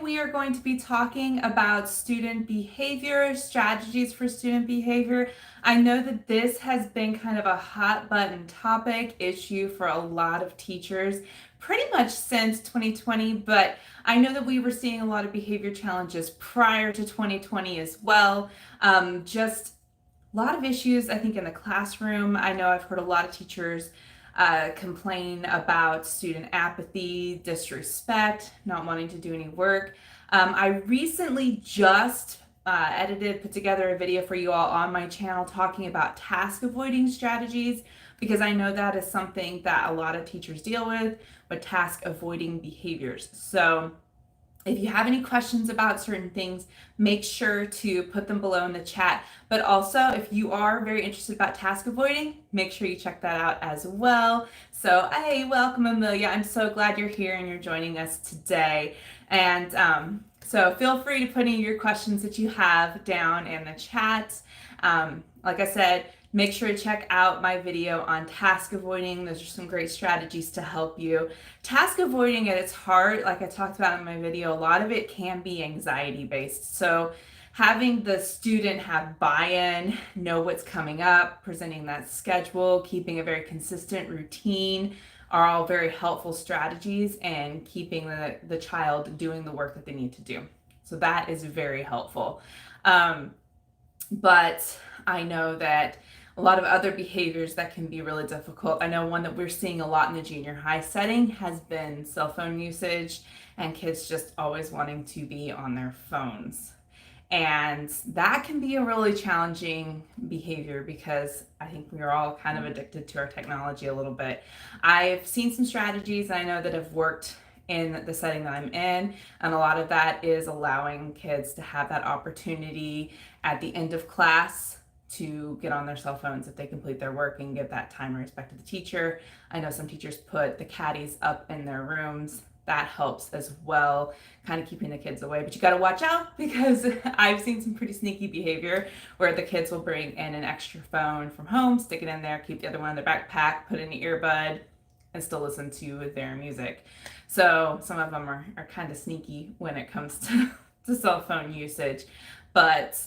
we are going to be talking about student behavior, strategies for student behavior. I know that this has been kind of a hot button topic issue for a lot of teachers pretty much since 2020, but I know that we were seeing a lot of behavior challenges prior to 2020 as well. Just a lot of issues, I think, in the classroom. I know I've heard a lot of teachers complain about student apathy, disrespect, not wanting to do any work. I recently just put together a video for you all on my channel talking about task avoiding strategies, because I know that is something that a lot of teachers deal with task avoiding behaviors. So if you have any questions about certain things, make sure to put them below in the chat. But also, if you are very interested about task avoiding, make sure you check that out as well. So, hey, welcome, Amelia. I'm so glad you're here and you're joining us today. And so feel free to put in your questions that you have down in the chat. Like I said, make sure to check out my video on task avoiding. Those are some great strategies to help you. Task avoiding at its heart, like I talked about in my video, a lot of it can be anxiety based. So having the student have buy-in, know what's coming up, presenting that schedule, keeping a very consistent routine are all very helpful strategies and keeping the child doing the work that they need to do. So that is very helpful. But I know that a lot of other behaviors that can be really difficult. I know one that we're seeing a lot in the junior high setting has been cell phone usage and kids just always wanting to be on their phones. And that can be a really challenging behavior because I think we are all kind of addicted to our technology a little bit. I've seen some strategies I know that have worked in the setting that I'm in, and a lot of that is allowing kids to have that opportunity at the end of class to get on their cell phones if they complete their work and give that time and respect to the teacher. I know some teachers put the caddies up in their rooms. That helps as well, kind of keeping the kids away. But you got to watch out because I've seen some pretty sneaky behavior where the kids will bring in an extra phone from home, stick it in there, keep the other one in their backpack, put in the earbud, and still listen to their music. So some of them are kind of sneaky when it comes to cell phone usage. But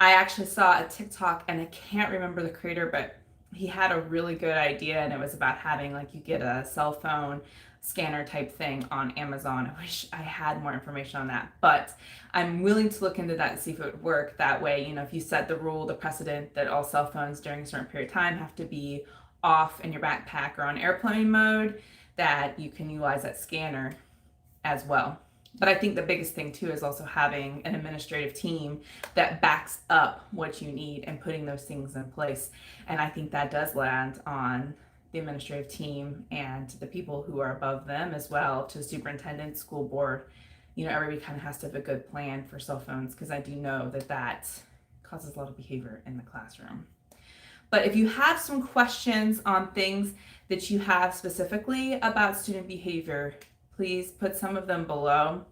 I actually saw a TikTok, and I can't remember the creator, but he had a really good idea, and it was about having, like, you get a cell phone scanner type thing on Amazon. I wish I had more information on that, but I'm willing to look into that and see if it would work. That way, you know, if you set the rule, the precedent that all cell phones during a certain period of time have to be off in your backpack or on airplane mode, that you can utilize that scanner as well. But I think the biggest thing too is also having an administrative team that backs up what you need and putting those things in place. And I think that does land on the administrative team and the people who are above them as well, to the superintendent, school board. You know, everybody kind of has to have a good plan for cell phones, because I do know that that causes a lot of behavior in the classroom. But if you have some questions on things that you have specifically about student behavior, please put some of them below.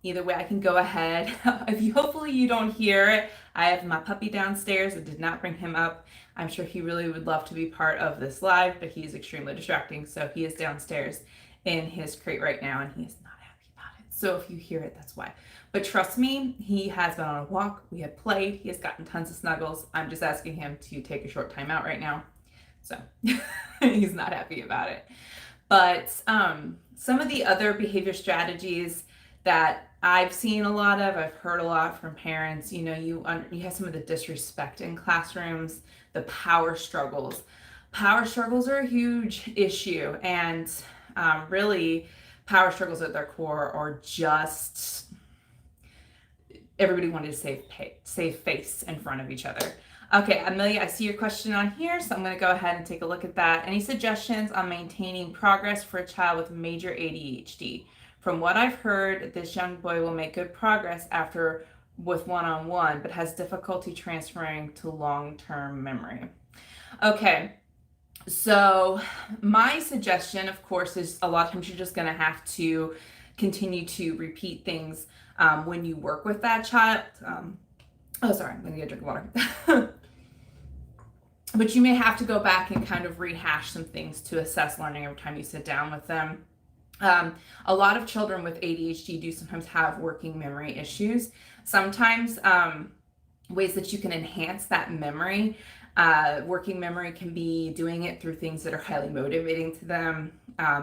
Either way, I can go ahead. Hopefully you don't hear it. I have my puppy downstairs. I did not bring him up. I'm sure he really would love to be part of this live, but he is extremely distracting. So he is downstairs in his crate right now, and he is not happy about it. So if you hear it, that's why. But trust me, he has been on a walk. We have played. He has gotten tons of snuggles. I'm just asking him to take a short time out right now. So he's not happy about it. But some of the other behavior strategies that I've seen a lot of, I've heard a lot from parents, you know, you have some of the disrespect in classrooms, the power struggles. Power struggles are a huge issue, and really power struggles at their core are just everybody wanted to save face in front of each other. Okay, Amelia, I see your question on here, so I'm going to go ahead and take a look at that. Any suggestions on maintaining progress for a child with major ADHD? From what I've heard, this young boy will make good progress with one-on-one, but has difficulty transferring to long-term memory. Okay, so my suggestion, of course, is a lot of times you're just going to have to continue to repeat things when you work with that child. Oh, sorry, I'm going to get a drink of water. But you may have to go back and kind of rehash some things to assess learning every time you sit down with them. A lot of children with ADHD do sometimes have working memory issues. Sometimes ways that you can enhance that memory. Working memory can be doing it through things that are highly motivating to them,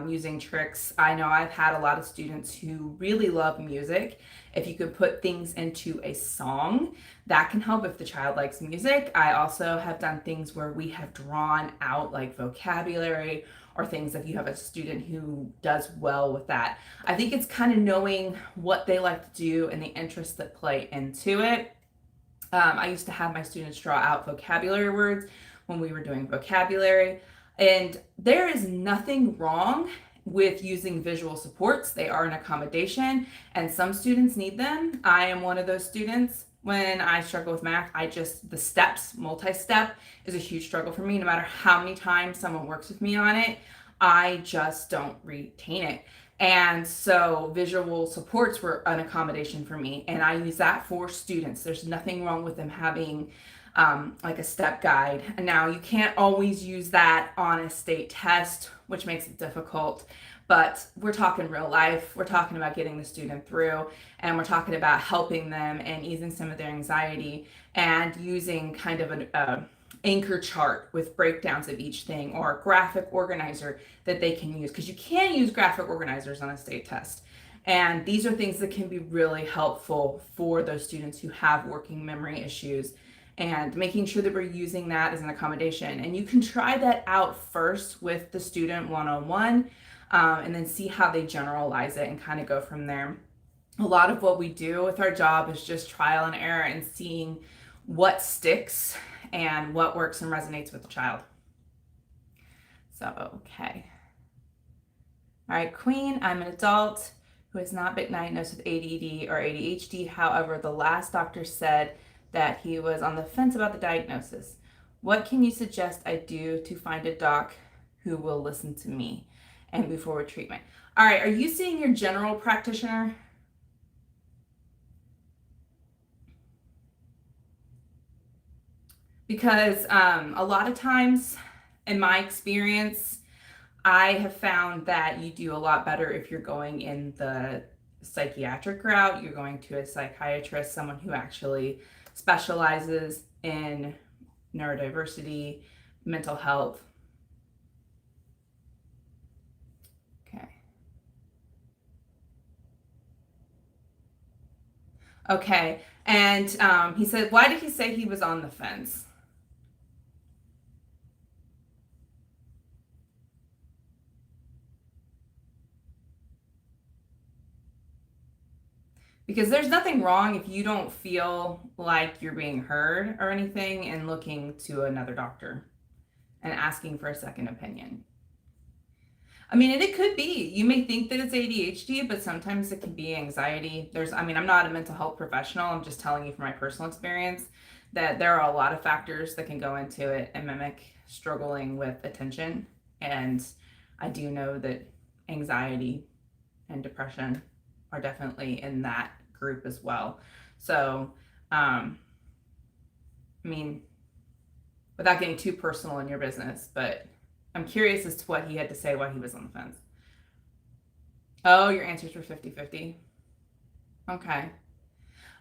using tricks. I know I've had a lot of students who really love music. If you could put things into a song, that can help if the child likes music. I also have done things where we have drawn out like vocabulary or things if you have a student who does well with that. I think it's kind of knowing what they like to do and the interests that play into it. I used to have my students draw out vocabulary words when we were doing vocabulary. And there is nothing wrong with using visual supports. They are an accommodation, and some students need them. I am one of those students. When I struggle with math, the steps, multi-step is a huge struggle for me. No matter how many times someone works with me on it, I just don't retain it. And so visual supports were an accommodation for me. And I use that for students. There's nothing wrong with them having like a step guide. And now you can't always use that on a state test, which makes it difficult. But we're talking real life. We're talking about getting the student through, and we're talking about helping them and easing some of their anxiety and using kind of an anchor chart with breakdowns of each thing, or a graphic organizer that they can use, because you can use graphic organizers on a state test. And these are things that can be really helpful for those students who have working memory issues, and making sure that we're using that as an accommodation. And you can try that out first with the student one-on-one, and then see how they generalize it and kind of go from there. A lot of what we do with our job is just trial and error and seeing what sticks and what works and resonates with the child. So, okay. All right, Queen, I'm an adult who has not been diagnosed with ADD or ADHD. However, the last doctor said that he was on the fence about the diagnosis. What can you suggest I do to find a doc who will listen to me and move forward treatment? All right, are you seeing your general practitioner? Because a lot of times, in my experience, I have found that you do a lot better if you're going in the psychiatric route. You're going to a psychiatrist, someone who actually specializes in neurodiversity, mental health. Okay. Okay. And he said, why did he say he was on the fence? Because there's nothing wrong if you don't feel like you're being heard or anything and looking to another doctor and asking for a second opinion. I mean, and it could be. You may think that it's ADHD, but sometimes it can be anxiety. I'm not a mental health professional. I'm just telling you from my personal experience that there are a lot of factors that can go into it and mimic struggling with attention. And I do know that anxiety and depression are definitely in that group as well. So, I mean, without getting too personal in your business, but I'm curious as to what he had to say while he was on the fence. Oh, your answers were 50-50. Okay.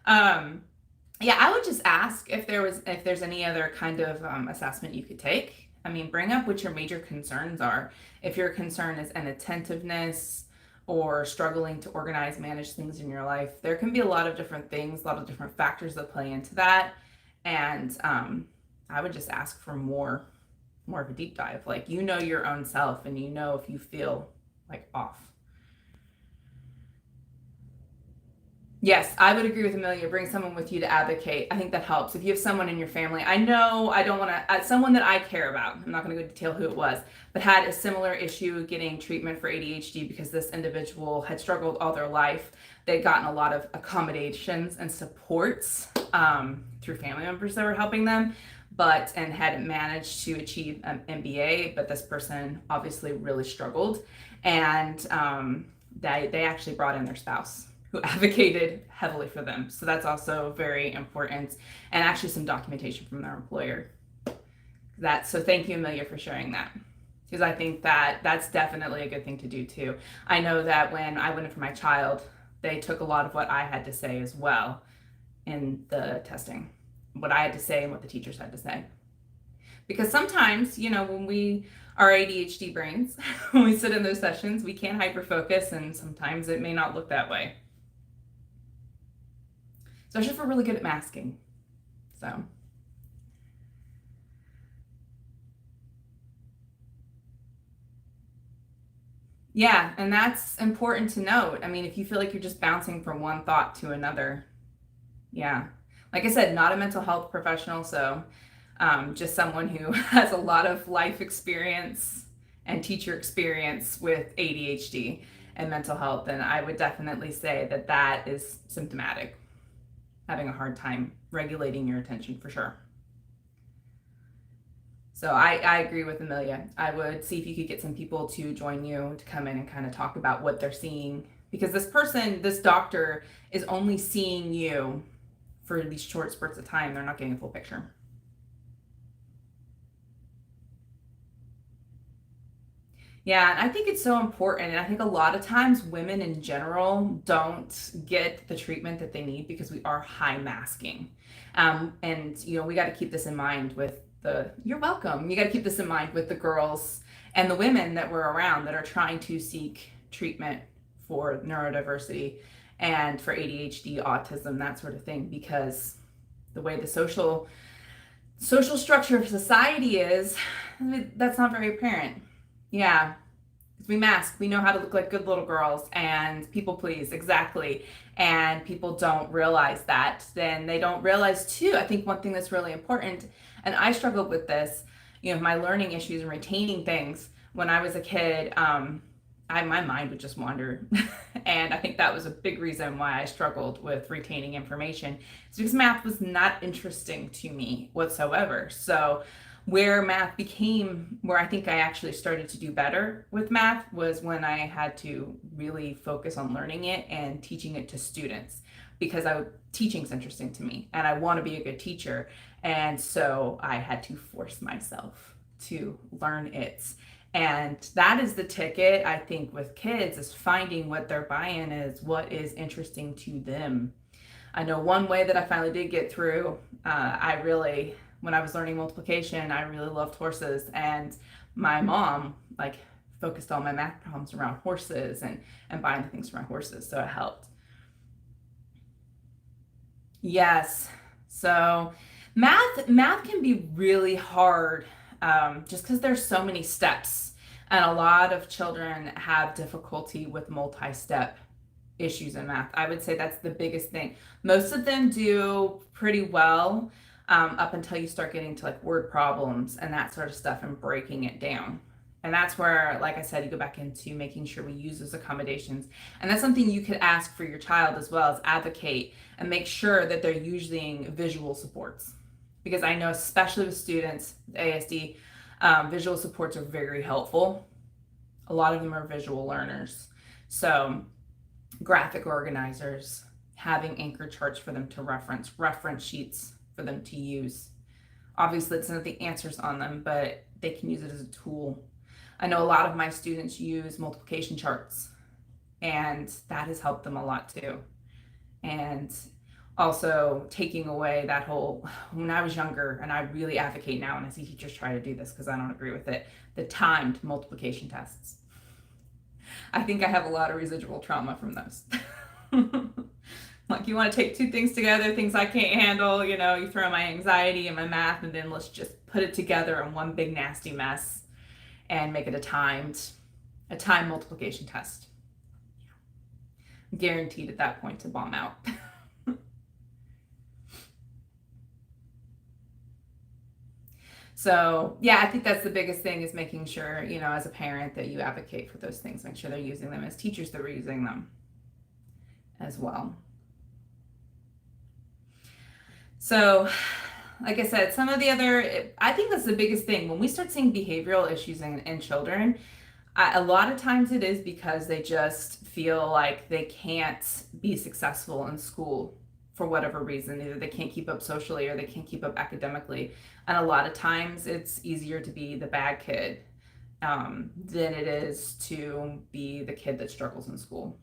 Yeah, I would just ask if there's any other kind of assessment you could take. I mean, bring up what your major concerns are. If your concern is inattentiveness or struggling to organize, manage things in your life, there can be a lot of different things, a lot of different factors that play into that. And I would just ask for more of a deep dive. Like, you know your own self, and you know if you feel like off. Yes, I would agree with Amelia. Bring someone with you to advocate. I think that helps. If you have someone in your family, I know I don't want to, someone that I care about, I'm not going to go detail who it was, but had a similar issue getting treatment for ADHD because this individual had struggled all their life. They'd gotten a lot of accommodations and supports through family members that were helping them, and hadn't managed to achieve an MBA. But this person obviously really struggled, and they actually brought in their spouse who advocated heavily for them. So that's also very important, and actually some documentation from their employer. So thank you, Amelia, for sharing that. because I think that that's definitely a good thing to do too. I know that when I went in for my child, they took a lot of what I had to say as well in the testing, what I had to say and what the teachers had to say. Because sometimes, when we are ADHD brains, when we sit in those sessions, we can't hyper focus, and sometimes it may not look that way. Especially if we're really good at masking. So. Yeah, and that's important to note. I mean, if you feel like you're just bouncing from one thought to another, yeah. Like I said, not a mental health professional, so just someone who has a lot of life experience and teacher experience with ADHD and mental health. And I would definitely say that that is symptomatic, having a hard time regulating your attention for sure. So I agree with Amelia. I would see if you could get some people to join you to come in and kind of talk about what they're seeing. Because this doctor is only seeing you for these short spurts of time. They're not getting a full picture. Yeah, and I think it's so important. And I think a lot of times women in general don't get the treatment that they need because we are high masking. And, we got to keep this in mind with you're welcome. You got to keep this in mind with the girls and the women that we're around that are trying to seek treatment for neurodiversity and for ADHD, autism, that sort of thing, because the way the social structure of society is, that's not very apparent. Yeah, we mask. We know how to look like good little girls and people please, exactly. And people don't realize that. Then they don't realize too. I think one thing that's really important, and I struggled with this, my learning issues and retaining things when I was a kid. My mind would just wander, and I think that was a big reason why I struggled with retaining information. It's because math was not interesting to me whatsoever. So where I think I actually started to do better with math was when I had to really focus on learning it and teaching it to students, because teaching's interesting to me and I want to be a good teacher. And so I had to force myself to learn it. And that is the ticket, I think, with kids, is finding what their buy-in is, what is interesting to them. I know one way that I finally did get through, when I was learning multiplication, I really loved horses, and my mom focused all my math problems around horses and buying the things for my horses, so it helped. Yes. So math can be really hard, just because there's so many steps, and a lot of children have difficulty with multi-step issues in math. I would say that's the biggest thing. Most of them do pretty well, up until you start getting to word problems and that sort of stuff and breaking it down. And that's where, like I said, you go back into making sure we use those accommodations. And that's something you could ask for your child as well, as advocate and make sure that they're using visual supports. Because I know, especially with students with ASD, visual supports are very helpful. A lot of them are visual learners. So graphic organizers, having anchor charts for them to reference sheets for them to use. Obviously, it's not the answers on them, but they can use it as a tool. I know a lot of my students use multiplication charts, and that has helped them a lot too. And also taking away that whole, when I was younger, and I really advocate now, and I see teachers try to do this because I don't agree with it, the timed multiplication tests. I think I have a lot of residual trauma from those. You want to take two things together, things I can't handle, you throw my anxiety and my math, and then let's just put it together in one big nasty mess and make it a timed multiplication test. I'm guaranteed at that point to bomb out. So yeah, I think that's the biggest thing, is making sure, as a parent, that you advocate for those things, make sure they're using them, as teachers that are using them as well. So, like I said, I think that's the biggest thing. When we start seeing behavioral issues in children, a lot of times it is because they just feel like they can't be successful in school for whatever reason. Either they can't keep up socially or they can't keep up academically. And a lot of times it's easier to be the bad kid than it is to be the kid that struggles in school.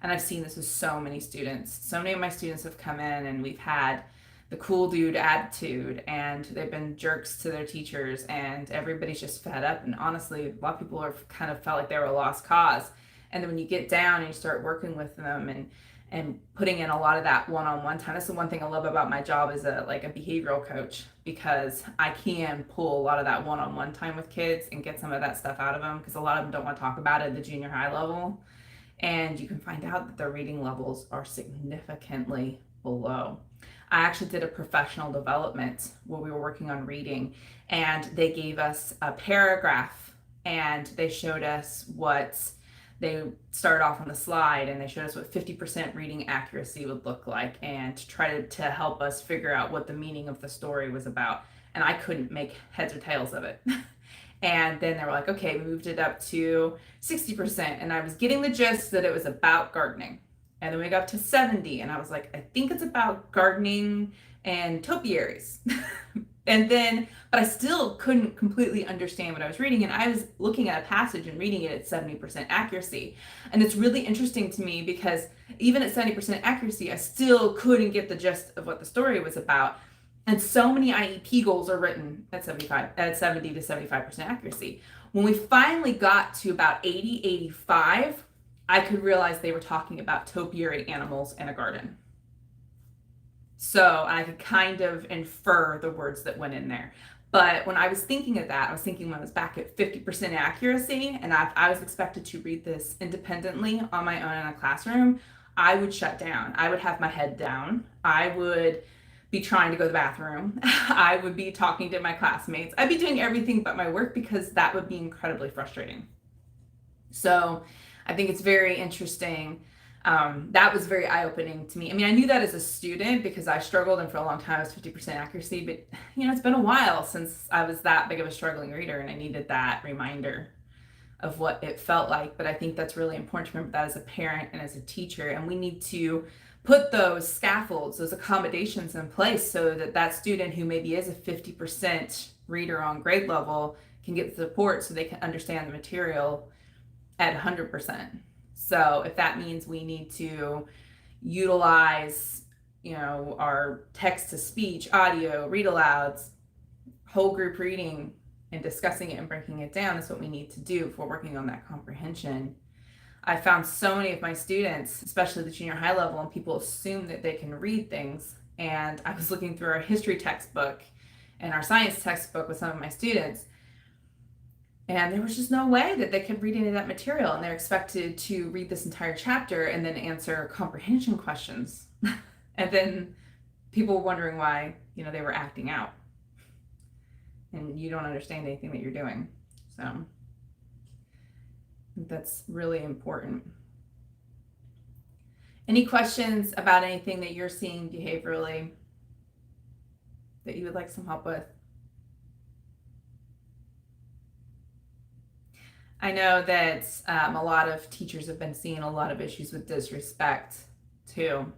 And I've seen this with so many students. So many of my students have come in and we've had the cool dude attitude and they've been jerks to their teachers and everybody's just fed up. And honestly, a lot of people have kind of felt like they were a lost cause. And then when you get down and you start working with them and putting in a lot of that one-on-one time. That's the one thing I love about my job as a behavioral coach, because I can pull a lot of that one-on-one time with kids and get some of that stuff out of them, because a lot of them don't want to talk about it at the junior high level. And you can find out that their reading levels are significantly below. I actually did a professional development where we were working on reading, and they gave us a paragraph and they showed us what they started off on the slide, and they showed us what 50% reading accuracy would look like, and to try to help us figure out what the meaning of the story was about. And I couldn't make heads or tails of it. And then they were like, okay, we moved it up to 60%. And I was getting the gist that it was about gardening. And then we got to 70. And I was like, I think it's about gardening and topiaries. But I still couldn't completely understand what I was reading. And I was looking at a passage and reading it at 70% accuracy. And it's really interesting to me because even at 70% accuracy, I still couldn't get the gist of what the story was about. And so many IEP goals are written at 70 to 75% accuracy. When we finally got to about 80, 85, I could realize they were talking about topiary animals in a garden. So I could kind of infer the words that went in there. But when I was thinking of that, I was thinking when I was back at 50% accuracy and I was expected to read this independently on my own in a classroom, I would shut down. I would have my head down. I would be trying to go to the bathroom. I would be talking to my classmates. I'd be doing everything but my work because that would be incredibly frustrating. So I think it's very interesting. That was very eye-opening to me. I mean, I knew that as a student because I struggled, and for a long time I was 50% accuracy, but it's been a while since I was that big of a struggling reader, and I needed that reminder of what it felt like. But I think that's really important to remember that as a parent and as a teacher, and we need to put those scaffolds, those accommodations in place so that that student who maybe is a 50% reader on grade level can get the support so they can understand the material at 100%. So if that means we need to utilize, our text to speech, audio, read alouds, whole group reading, and discussing it and breaking it down is what we need to do if we're working on that comprehension. I found so many of my students, especially the junior high level, and people assume that they can read things. And I was looking through our history textbook and our science textbook with some of my students, and there was just no way that they could read any of that material. And they're expected to read this entire chapter and then answer comprehension questions. And then people were wondering why, they were acting out. And you don't understand anything that you're doing. So I think that's really important. Any questions about anything that you're seeing behaviorally that you would like some help with? I know that a lot of teachers have been seeing a lot of issues with disrespect too.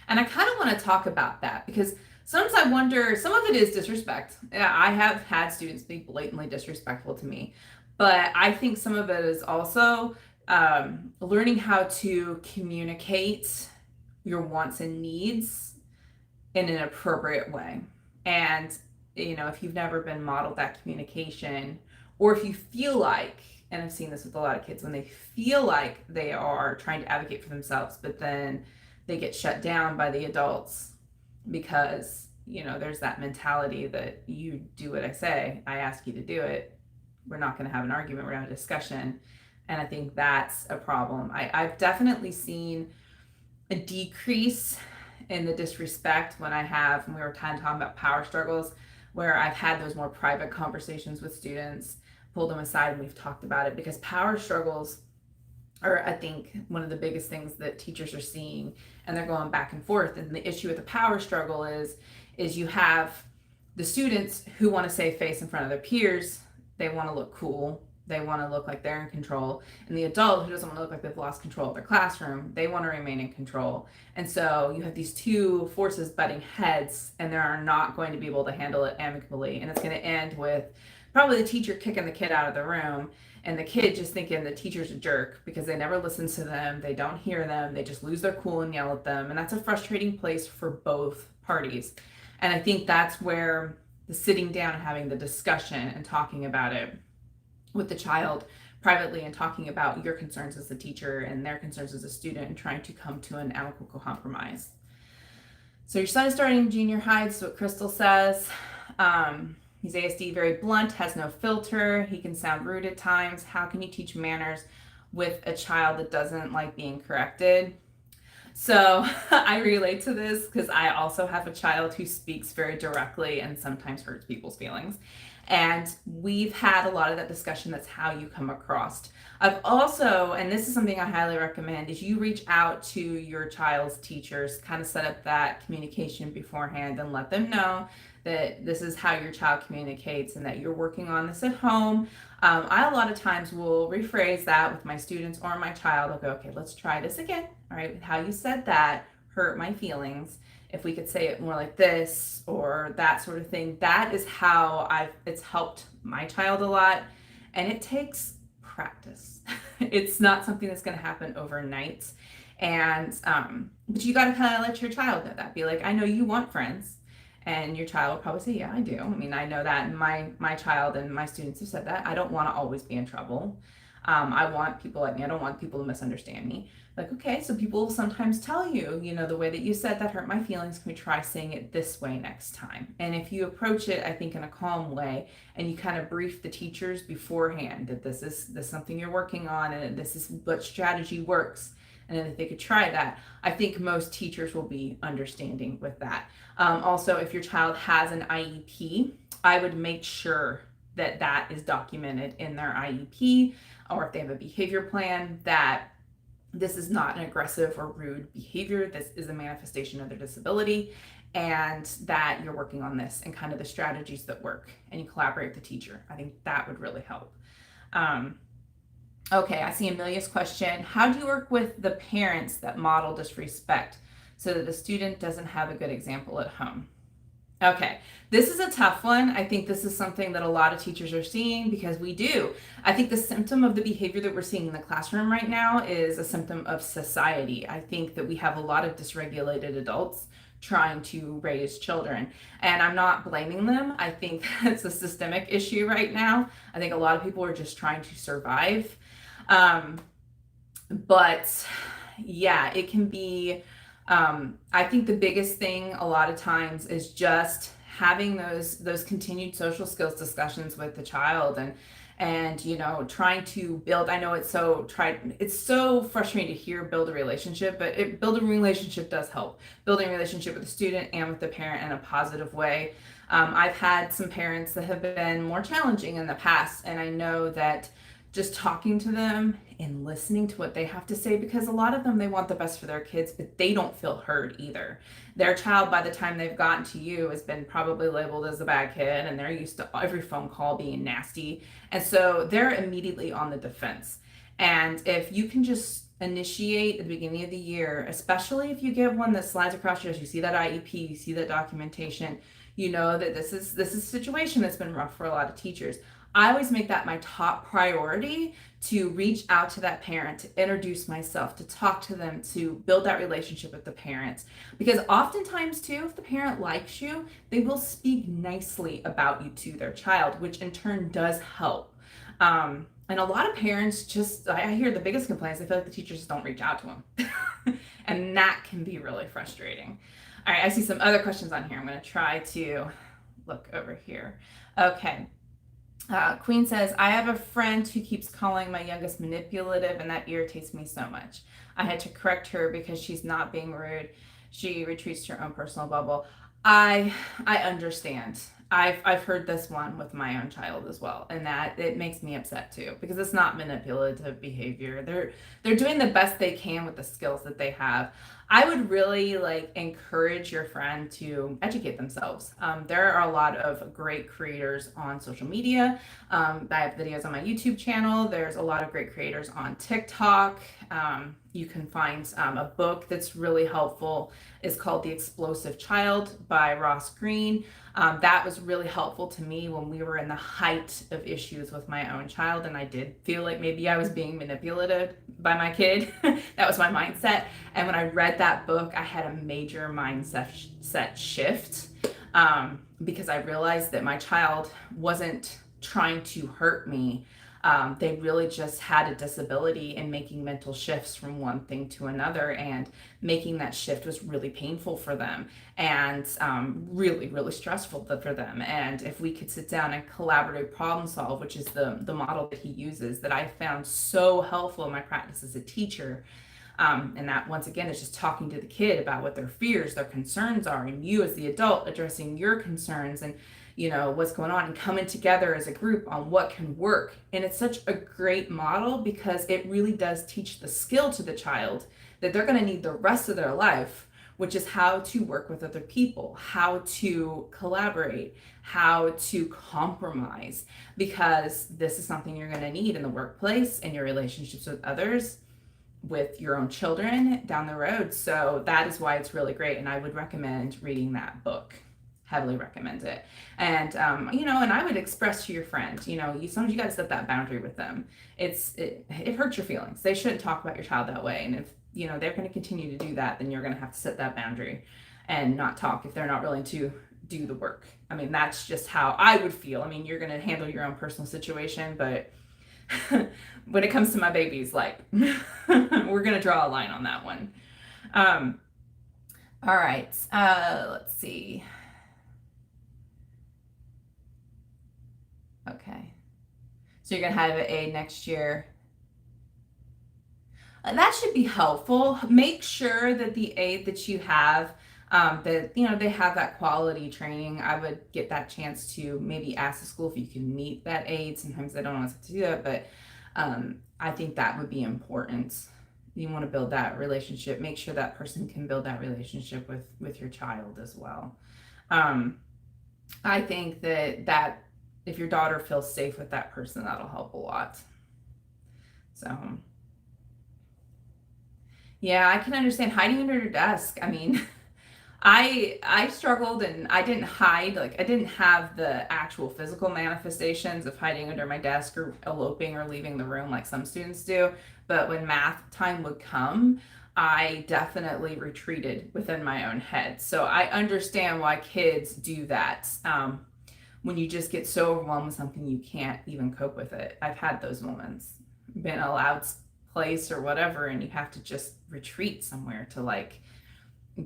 And I kind of want to talk about that because sometimes I wonder, some of it is disrespect. I have had students be blatantly disrespectful to me, but I think some of it is also learning how to communicate your wants and needs in an appropriate way. And, if you've never been modeled that communication, or if you feel like, and I've seen this with a lot of kids, when they feel like they are trying to advocate for themselves, but then they get shut down by the adults because, there's that mentality that you do what I say, I ask you to do it. We're not going to have an argument, we're going to have a discussion. And I think that's a problem. I've definitely seen a decrease in the disrespect when we were talking about power struggles, where I've had those more private conversations with students, pulled them aside, and we've talked about it, because power struggles are, I think, one of the biggest things that teachers are seeing, and they're going back and forth. And the issue with the power struggle is you have the students who want to save face in front of their peers. They want to look cool. They want to look like they're in control. And the adult who doesn't want to look like they've lost control of their classroom, they want to remain in control. And so you have these two forces butting heads, and they're not going to be able to handle it amicably. And it's going to end with probably the teacher kicking the kid out of the room, and the kid just thinking the teacher's a jerk because they never listen to them, they don't hear them, they just lose their cool and yell at them. And that's a frustrating place for both parties. And I think that's where the sitting down and having the discussion and talking about it with the child privately and talking about your concerns as a teacher and their concerns as a student and trying to come to an amicable compromise. So your son is starting junior high. This is what Crystal says. He's ASD, very blunt, has no filter. He can sound rude at times. How can you teach manners with a child that doesn't like being corrected? So I relate to this because I also have a child who speaks very directly and sometimes hurts people's feelings. And we've had a lot of that discussion. That's how you come across. I've also, and this is something I highly recommend, is you reach out to your child's teachers, kind of set up that communication beforehand and let them know that this is how your child communicates and that you're working on this at home. I a lot of times will rephrase that with my students or my child. I'll go, okay, let's try this again. All right, how you said that hurt my feelings. If we could say it more like this or that sort of thing, that is how it's helped my child a lot. And it takes practice. It's not something that's going to happen overnight. And, but you got to kind of let your child know that. Be like, I know you want friends. And your child will probably say, yeah, I do. I mean, I know that. And my child and my students have said that. I don't want to always be in trouble. I want people like me. I don't want people to misunderstand me. Like, okay, so people will sometimes tell you, the way that you said that hurt my feelings. Can we try saying it this way next time? And if you approach it, I think, in a calm way, and you kind of brief the teachers beforehand that this is something you're working on, and this is what strategy works, and then if they could try that, I think most teachers will be understanding with that. Also, if your child has an IEP, I would make sure that that is documented in their IEP, or if they have a behavior plan, that this is not an aggressive or rude behavior. This is a manifestation of their disability, and that you're working on this and kind of the strategies that work, and you collaborate with the teacher. I think that would really help. Okay, I see Amelia's question. How do you work with the parents that model disrespect so that the student doesn't have a good example at home? Okay, this is a tough one. I think this is something that a lot of teachers are seeing because we do. I think the symptom of the behavior that we're seeing in the classroom right now is a symptom of society. I think that we have a lot of dysregulated adults trying to raise children, and I'm not blaming them. I think that's a systemic issue right now. I think a lot of people are just trying to survive. But yeah, it can be, I think the biggest thing a lot of times is just having those continued social skills discussions with the child, and trying to build. I know it's so frustrating to hear build a relationship, but building a relationship does help. Building a relationship with the student and with the parent in a positive way. I've had some parents that have been more challenging in the past, and I know that just talking to them and listening to what they have to say, because a lot of them, they want the best for their kids, but they don't feel heard either. Their child, by the time they've gotten to you, has been probably labeled as a bad kid, and they're used to every phone call being nasty. And so they're immediately on the defense. And if you can just initiate at the beginning of the year, especially if you get one that slides across your, you see that IEP, you see that documentation, you know that this is a situation that's been rough for a lot of teachers. I always make that my top priority, to reach out to that parent, to introduce myself, to talk to them, to build that relationship with the parents. Because oftentimes too, if the parent likes you, they will speak nicely about you to their child, which in turn does help. And a lot of parents I hear the biggest complaints, they feel like the teachers don't reach out to them. And that can be really frustrating. All right, I see some other questions on here. I'm going to try to look over here. Okay. Queen says, I have a friend who keeps calling my youngest manipulative, and that irritates me so much. I had to correct her because she's not being rude. She retreats to her own personal bubble. I understand. I've heard this one with my own child as well, and that it makes me upset too, because it's not manipulative behavior. They're doing the best they can with the skills that they have. I would really like encourage your friend to educate themselves. There are a lot of great creators on social media. I have videos on my YouTube channel. There's a lot of great creators on TikTok. You can find a book that's really helpful. It's called The Explosive Child by Ross Greene. That was really helpful to me when we were in the height of issues with my own child, and I did feel like maybe I was being manipulated by my kid. That was my mindset. And when I read that book, I had a major mindset shift, because I realized that my child wasn't trying to hurt me. They really just had a disability, and making mental shifts from one thing to another, and making that shift was really painful for them, and really, really stressful for them. And if we could sit down and collaborative problem solve, which is the model that he uses, that I found so helpful in my practice as a teacher. And that, once again, is just talking to the kid about what their fears, their concerns are, and you as the adult addressing your concerns, and what's going on, and coming together as a group on what can work. And it's such a great model because it really does teach the skill to the child that they're going to need the rest of their life, which is how to work with other people, how to collaborate, how to compromise, because this is something you're going to need in the workplace, and your relationships with others, with your own children down the road. So that is why it's really great, and I would recommend reading that book. Heavily recommend it. And and I would express to your friend, sometimes you got to set that boundary with them. It hurts your feelings. They shouldn't talk about your child that way, and if they're going to continue to do that, then you're going to have to set that boundary and not talk if they're not willing to do the work. I mean, that's just how I would feel. I mean, you're going to handle your own personal situation, but when it comes to my babies, like, we're going to draw a line on that one. All right. Let's see. Okay. So you're going to have an A next year. That should be helpful. Make sure that the aid that you have, that they have that quality training. I would get that chance to maybe ask the school if you can meet that aid. Sometimes they don't want us to do that, but I think that would be important. You want to build that relationship. Make sure that person can build that relationship with your child as well. I think that if your daughter feels safe with that person, that'll help a lot. So yeah, I can understand hiding under your desk. I mean, I struggled, and I didn't hide. Like, I didn't have the actual physical manifestations of hiding under my desk or eloping or leaving the room like some students do. But when math time would come, I definitely retreated within my own head. So I understand why kids do that. When you just get so overwhelmed with something, you can't even cope with it. I've had those moments, been a loud place or whatever, and you have to just retreat somewhere to like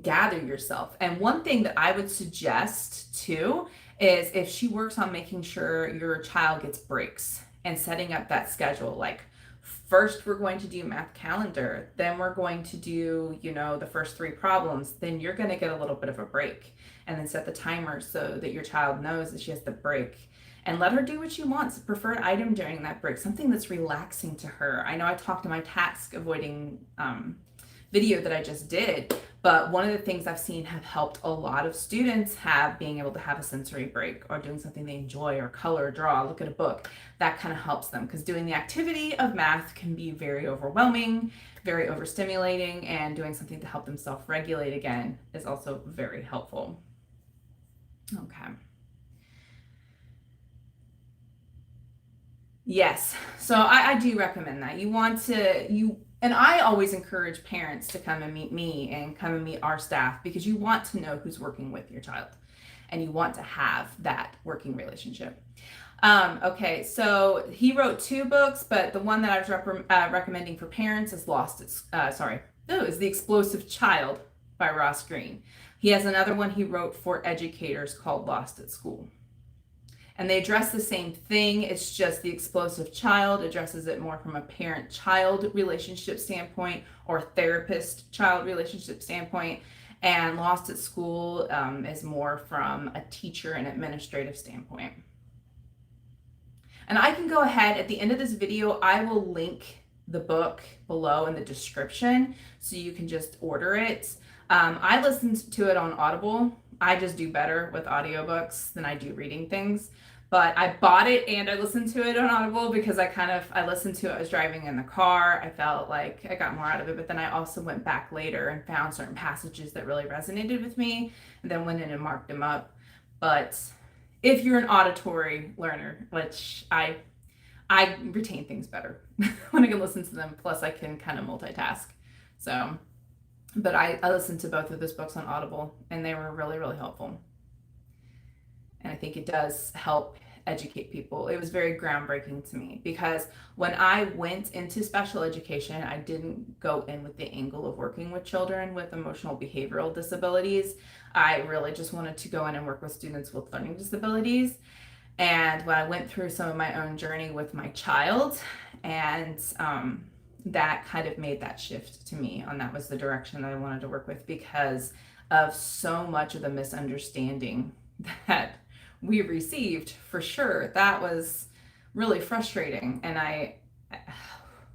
gather yourself. And one thing that I would suggest too is if she works on making sure your child gets breaks and setting up that schedule, like, first we're going to do math calendar, then we're going to do the first 3 problems, then you're going to get a little bit of a break, and then set the timer so that your child knows that she has the break, and let her do what she wants, preferred item during that break, something that's relaxing to her. I know I talked to my task avoiding video that I just did, but one of the things I've seen have helped a lot of students have being able to have a sensory break, or doing something they enjoy, or color, draw, look at a book. That kind of helps them, because doing the activity of math can be very overwhelming, very overstimulating, and doing something to help them self-regulate again is also very helpful. Okay. Yes, so I do recommend that. And I always encourage parents to come and meet me and come and meet our staff, because you want to know who's working with your child, and you want to have that working relationship. Okay, so he wrote 2 books, but the one that I was recommending for parents is is The Explosive Child by Ross Greene. He has another one he wrote for educators called Lost at School. And they address the same thing. It's just The Explosive Child addresses it more from a parent-child relationship standpoint, or therapist-child relationship standpoint. And Lost at School is more from a teacher and administrative standpoint. And I can go ahead, at the end of this video, I will link the book below in the description so you can just order it. I listened to it on Audible. I just do better with audiobooks than I do reading things. But I bought it and I listened to it on Audible because I listened to it, I was driving in the car. I felt like I got more out of it, but then I also went back later and found certain passages that really resonated with me and then went in and marked them up. But if you're an auditory learner, which I retain things better when I can listen to them, plus I can kind of multitask. So, but I listened to both of those books on Audible and they were really, really helpful. And I think it does help educate people. It was very groundbreaking to me because when I went into special education, I didn't go in with the angle of working with children with emotional behavioral disabilities. I really just wanted to go in and work with students with learning disabilities. And when I went through some of my own journey with my child, and that kind of made that shift to me, and that was the direction that I wanted to work with because of so much of the misunderstanding that we received. For sure, that was really frustrating. And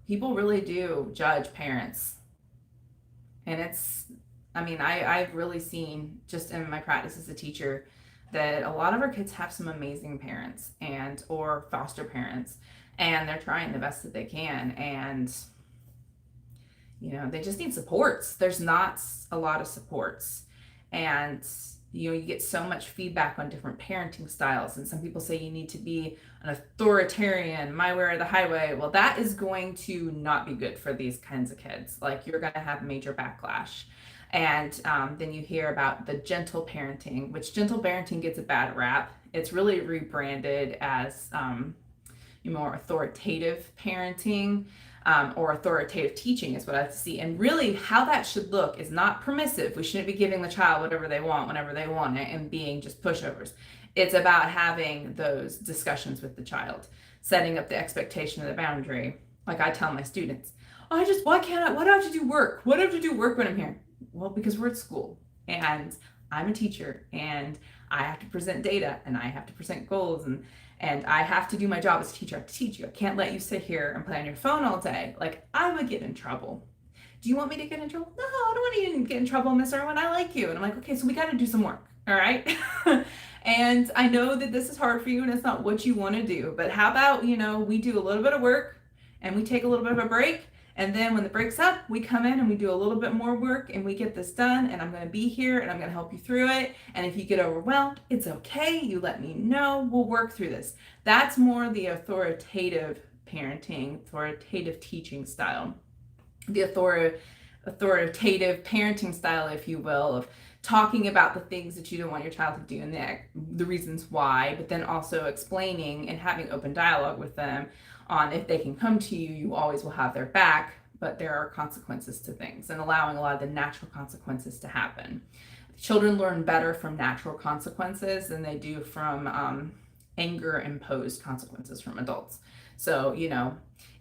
people really do judge parents, and I've really seen just in my practice as a teacher that a lot of our kids have some amazing parents and or foster parents, and they're trying the best that they can, and they just need supports. There's not a lot of supports, and you get so much feedback on different parenting styles, and some people say you need to be an authoritarian, my way or the highway. Well, that is going to not be good for these kinds of kids. Like, you're going to have major backlash. And then you hear about the gentle parenting, which gentle parenting gets a bad rap. It's really rebranded as more authoritative parenting. Or authoritative teaching is what I see. And really how that should look is not permissive. We shouldn't be giving the child whatever they want whenever they want it and being just pushovers. It's about having those discussions with the child, setting up the expectation of the boundary. Like I tell my students, why do I have to do work? Why do I have to do work when I'm here? Well, because we're at school and I'm a teacher and I have to present data and I have to present goals and I have to do my job as a teacher. I have to teach you. I can't let you sit here and play on your phone all day. Like, I would get in trouble. Do you want me to get in trouble? No, I don't want you to get in trouble, Miss Irwin. I like you. And I'm like, okay, so we got to do some work. All right. And I know that this is hard for you and it's not what you want to do, but how about, we do a little bit of work and we take a little bit of a break. And then when the break's up, we come in and we do a little bit more work and we get this done, and I'm going to be here and I'm going to help you through it. And if you get overwhelmed, it's okay. You let me know. We'll work through this. That's more the authoritative parenting, authoritative teaching style. The authoritative parenting style, if you will, of talking about the things that you don't want your child to do and the reasons why, but then also explaining and having open dialogue with them on if they can come to you, you always will have their back, but there are consequences to things, and allowing a lot of the natural consequences to happen. Children learn better from natural consequences than they do from anger imposed consequences from adults. So,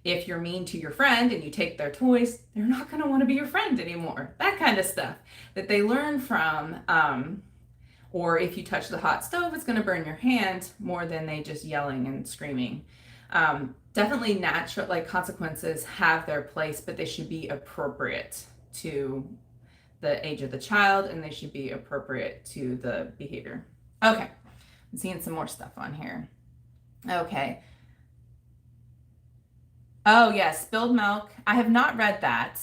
if you're mean to your friend and you take their toys, they're not going to want to be your friend anymore. That kind of stuff that they learn from. Or if you touch the hot stove, it's going to burn your hand more than they just yelling and screaming. Definitely natural, like, consequences have their place, but they should be appropriate to the age of the child and they should be appropriate to the behavior. Okay, I'm seeing some more stuff on here. Okay. Oh, yes, spilled milk. I have not read that.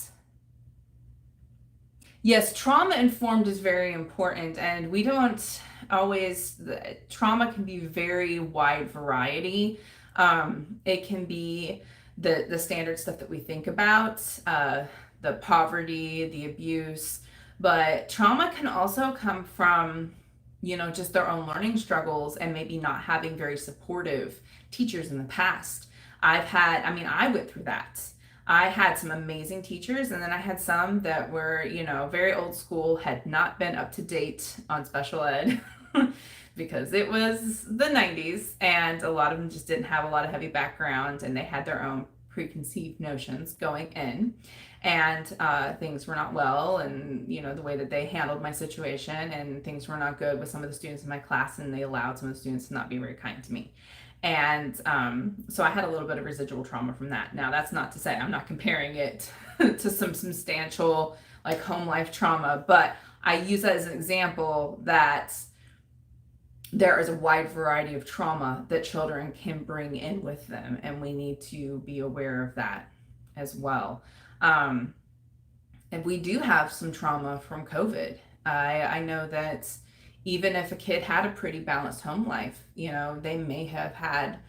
Yes, trauma informed is very important, and we don't always, trauma can be very wide variety. It can be the standard stuff that we think about, the poverty, the abuse, but trauma can also come from, just their own learning struggles and maybe not having very supportive teachers in the past. I went through that. I had some amazing teachers, and then I had some that were, very old school, had not been up to date on special ed because it was the 90s, and a lot of them just didn't have a lot of heavy background, and they had their own preconceived notions going in, and things were not well, and the way that they handled my situation, and things were not good with some of the students in my class, and they allowed some of the students to not be very kind to me. And so I had a little bit of residual trauma from that. Now, that's not to say I'm not comparing it to some substantial like home life trauma, but I use that as an example that there is a wide variety of trauma that children can bring in with them, and we need to be aware of that as well. Um, and we do have some trauma from COVID. I know that even if a kid had a pretty balanced home life, they may have had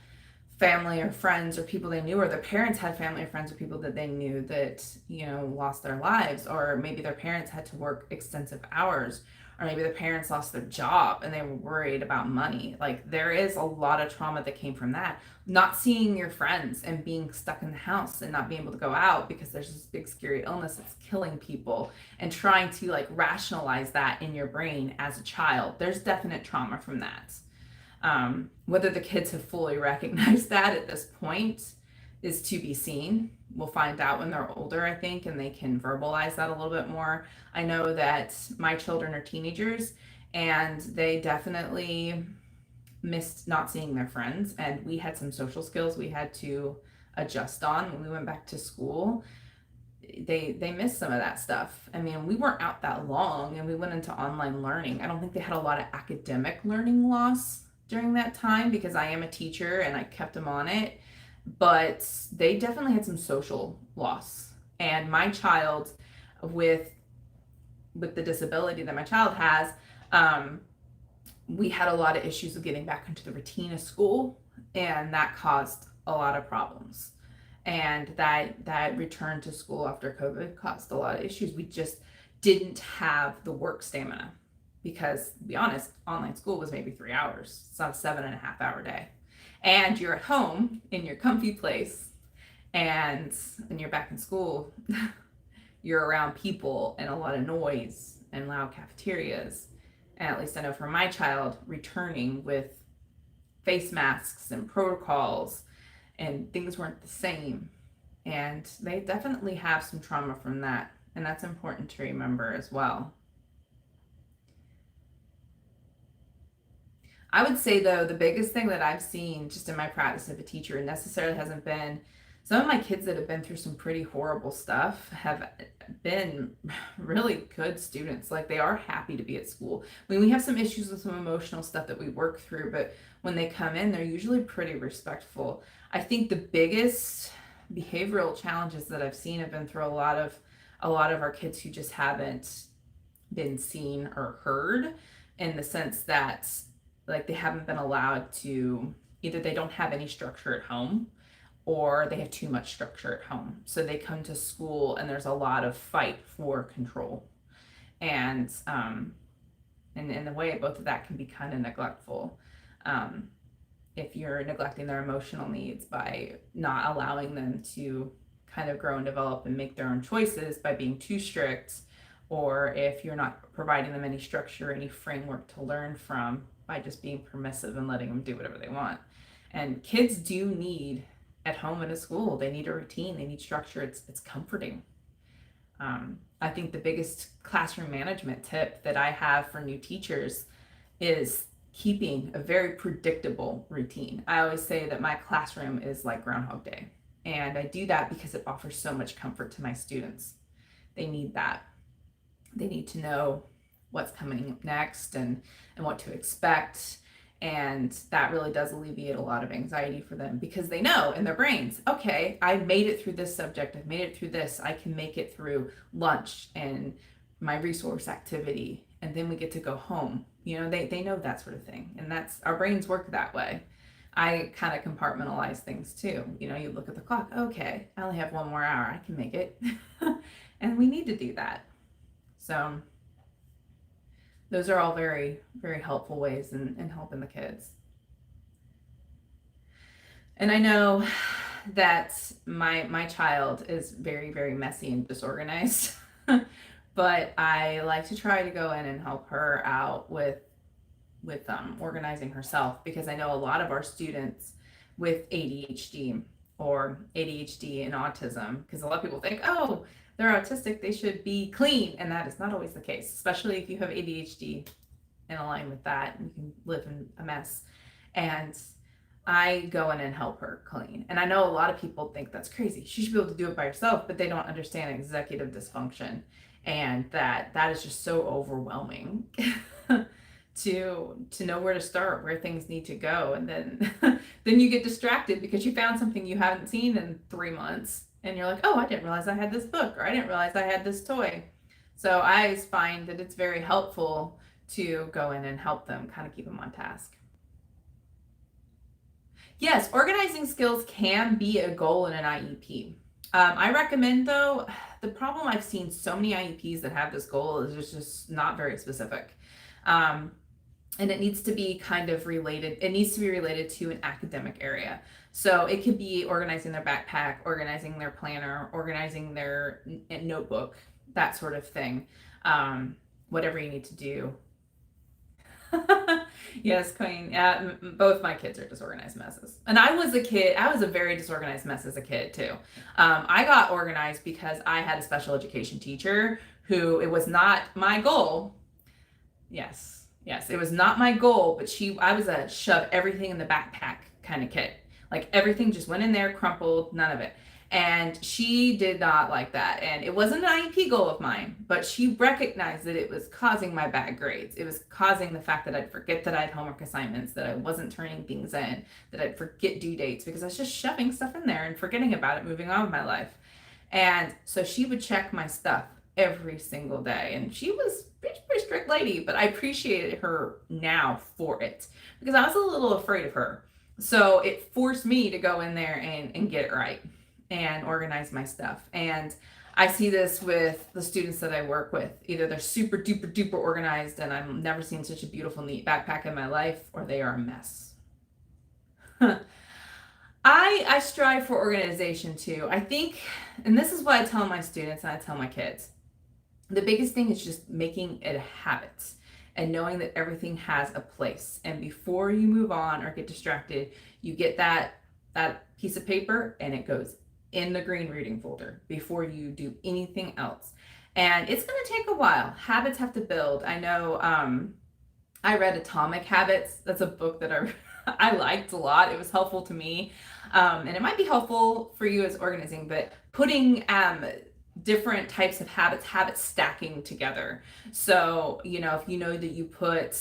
family or friends or people they knew, or their parents had family or friends or people that they knew that lost their lives, or maybe their parents had to work extensive hours, or maybe their parents lost their job and they were worried about money. Like, there is a lot of trauma that came from that, not seeing your friends and being stuck in the house and not being able to go out because there's this big scary illness that's killing people, and trying to like rationalize that in your brain as a child. There's definite trauma from that. Whether the kids have fully recognized that at this point is to be seen. We'll find out when they're older, I think, and they can verbalize that a little bit more. I know that my children are teenagers, and they definitely missed not seeing their friends, and we had some social skills we had to adjust on when we went back to school. They missed some of that stuff. I mean, we weren't out that long, and we went into online learning. I don't think they had a lot of academic learning loss during that time because I am a teacher and I kept them on it, but they definitely had some social loss. And my child, with the disability that my child has, we had a lot of issues with getting back into the routine of school, and that caused a lot of problems. And that return to school after COVID caused a lot of issues. We just didn't have the work stamina because, to be honest, online school was maybe 3 hours. It's not a 7.5 hour day. And you're at home in your comfy place, and when you're back in school, you're around people and a lot of noise and loud cafeterias. And at least I know for my child, returning with face masks and protocols, and things weren't the same. And they definitely have some trauma from that. And that's important to remember as well. I would say, though, the biggest thing that I've seen just in my practice of a teacher necessarily hasn't been, some of my kids that have been through some pretty horrible stuff have been really good students. Like, they are happy to be at school. I mean, we have some issues with some emotional stuff that we work through, but when they come in, they're usually pretty respectful. I think the biggest behavioral challenges that I've seen have been through a lot of our kids who just haven't been seen or heard, in the sense that, like, they haven't been allowed to, either they don't have any structure at home, or they have too much structure at home. So they come to school and there's a lot of fight for control. And in the way, both of that can be kind of neglectful. If you're neglecting their emotional needs by not allowing them to kind of grow and develop and make their own choices by being too strict, or if you're not providing them any structure, any framework to learn from by just being permissive and letting them do whatever they want. And kids do need, at home and at school, they need a routine, they need structure. It's comforting. I think the biggest classroom management tip that I have for new teachers is keeping a very predictable routine. I always say that my classroom is like Groundhog Day, and I do that because it offers so much comfort to my students. They need that. They need to know what's coming next and what to expect. And that really does alleviate a lot of anxiety for them, because they know in their brains, okay, I made it through this subject, I've made it through this, I can make it through lunch and my resource activity, and then we get to go home. They know that sort of thing. And that's, our brains work that way. I kind of compartmentalize things too. You look at the clock, okay, I only have 1 more hour, I can make it. And we need to do that. So those are all very, very helpful ways in helping the kids. And I know that my child is very, very messy and disorganized, but I like to try to go in and help her out with organizing herself, because I know a lot of our students with ADHD or ADHD and autism, because a lot of people think, oh, they're autistic, they should be clean, and that is not always the case, especially if you have ADHD and align with that, and you can live in a mess. And I go in and help her clean. And I know a lot of people think that's crazy. She should be able to do it by herself, but they don't understand executive dysfunction and that is just so overwhelming to know where to start, where things need to go, and then then you get distracted because you found something you haven't seen in 3 months and you're like, oh, I didn't realize I had this book, or I didn't realize I had this toy. So I find that it's very helpful to go in and help them kind of keep them on task. Yes, organizing skills can be a goal in an IEP. I recommend, though, the problem I've seen so many IEPs that have this goal is it's just not very specific. Um, and it needs to be kind of related, it needs to be related to an academic area. So it could be organizing their backpack, organizing their planner, organizing their notebook, that sort of thing. Whatever you need to do. Yes, Queen. Yeah, both my kids are disorganized messes. And I was a kid, I was a very disorganized mess as a kid too. I got organized because I had a special education teacher who, it was not my goal. Yes, yes, it was not my goal, but I was a shove everything in the backpack kind of kid. Like everything just went in there, crumpled, none of it. And she did not like that. And it wasn't an IEP goal of mine, but she recognized that it was causing my bad grades. It was causing the fact that I'd forget that I had homework assignments, that I wasn't turning things in, that I'd forget due dates because I was just shoving stuff in there and forgetting about it, moving on with my life. And so she would check my stuff every single day. And she was a pretty strict lady, but I appreciated her now for it because I was a little afraid of her. So it forced me to go in there and get it right and organize my stuff. And I see this with the students that I work with. Either they're super duper duper organized and I've never seen such a beautiful, neat backpack in my life, or they are a mess. I strive for organization too. I think, and this is what I tell my students and I tell my kids, the biggest thing is just making it a habit and knowing that everything has a place. And before you move on or get distracted, you get that piece of paper and it goes in the green reading folder before you do anything else. And it's going to take a while. Habits have to build. I know I read Atomic Habits. That's a book that I liked a lot. It was helpful to me. And it might be helpful for you as organizing, but putting different types of habits stacking together. So, if you know that you put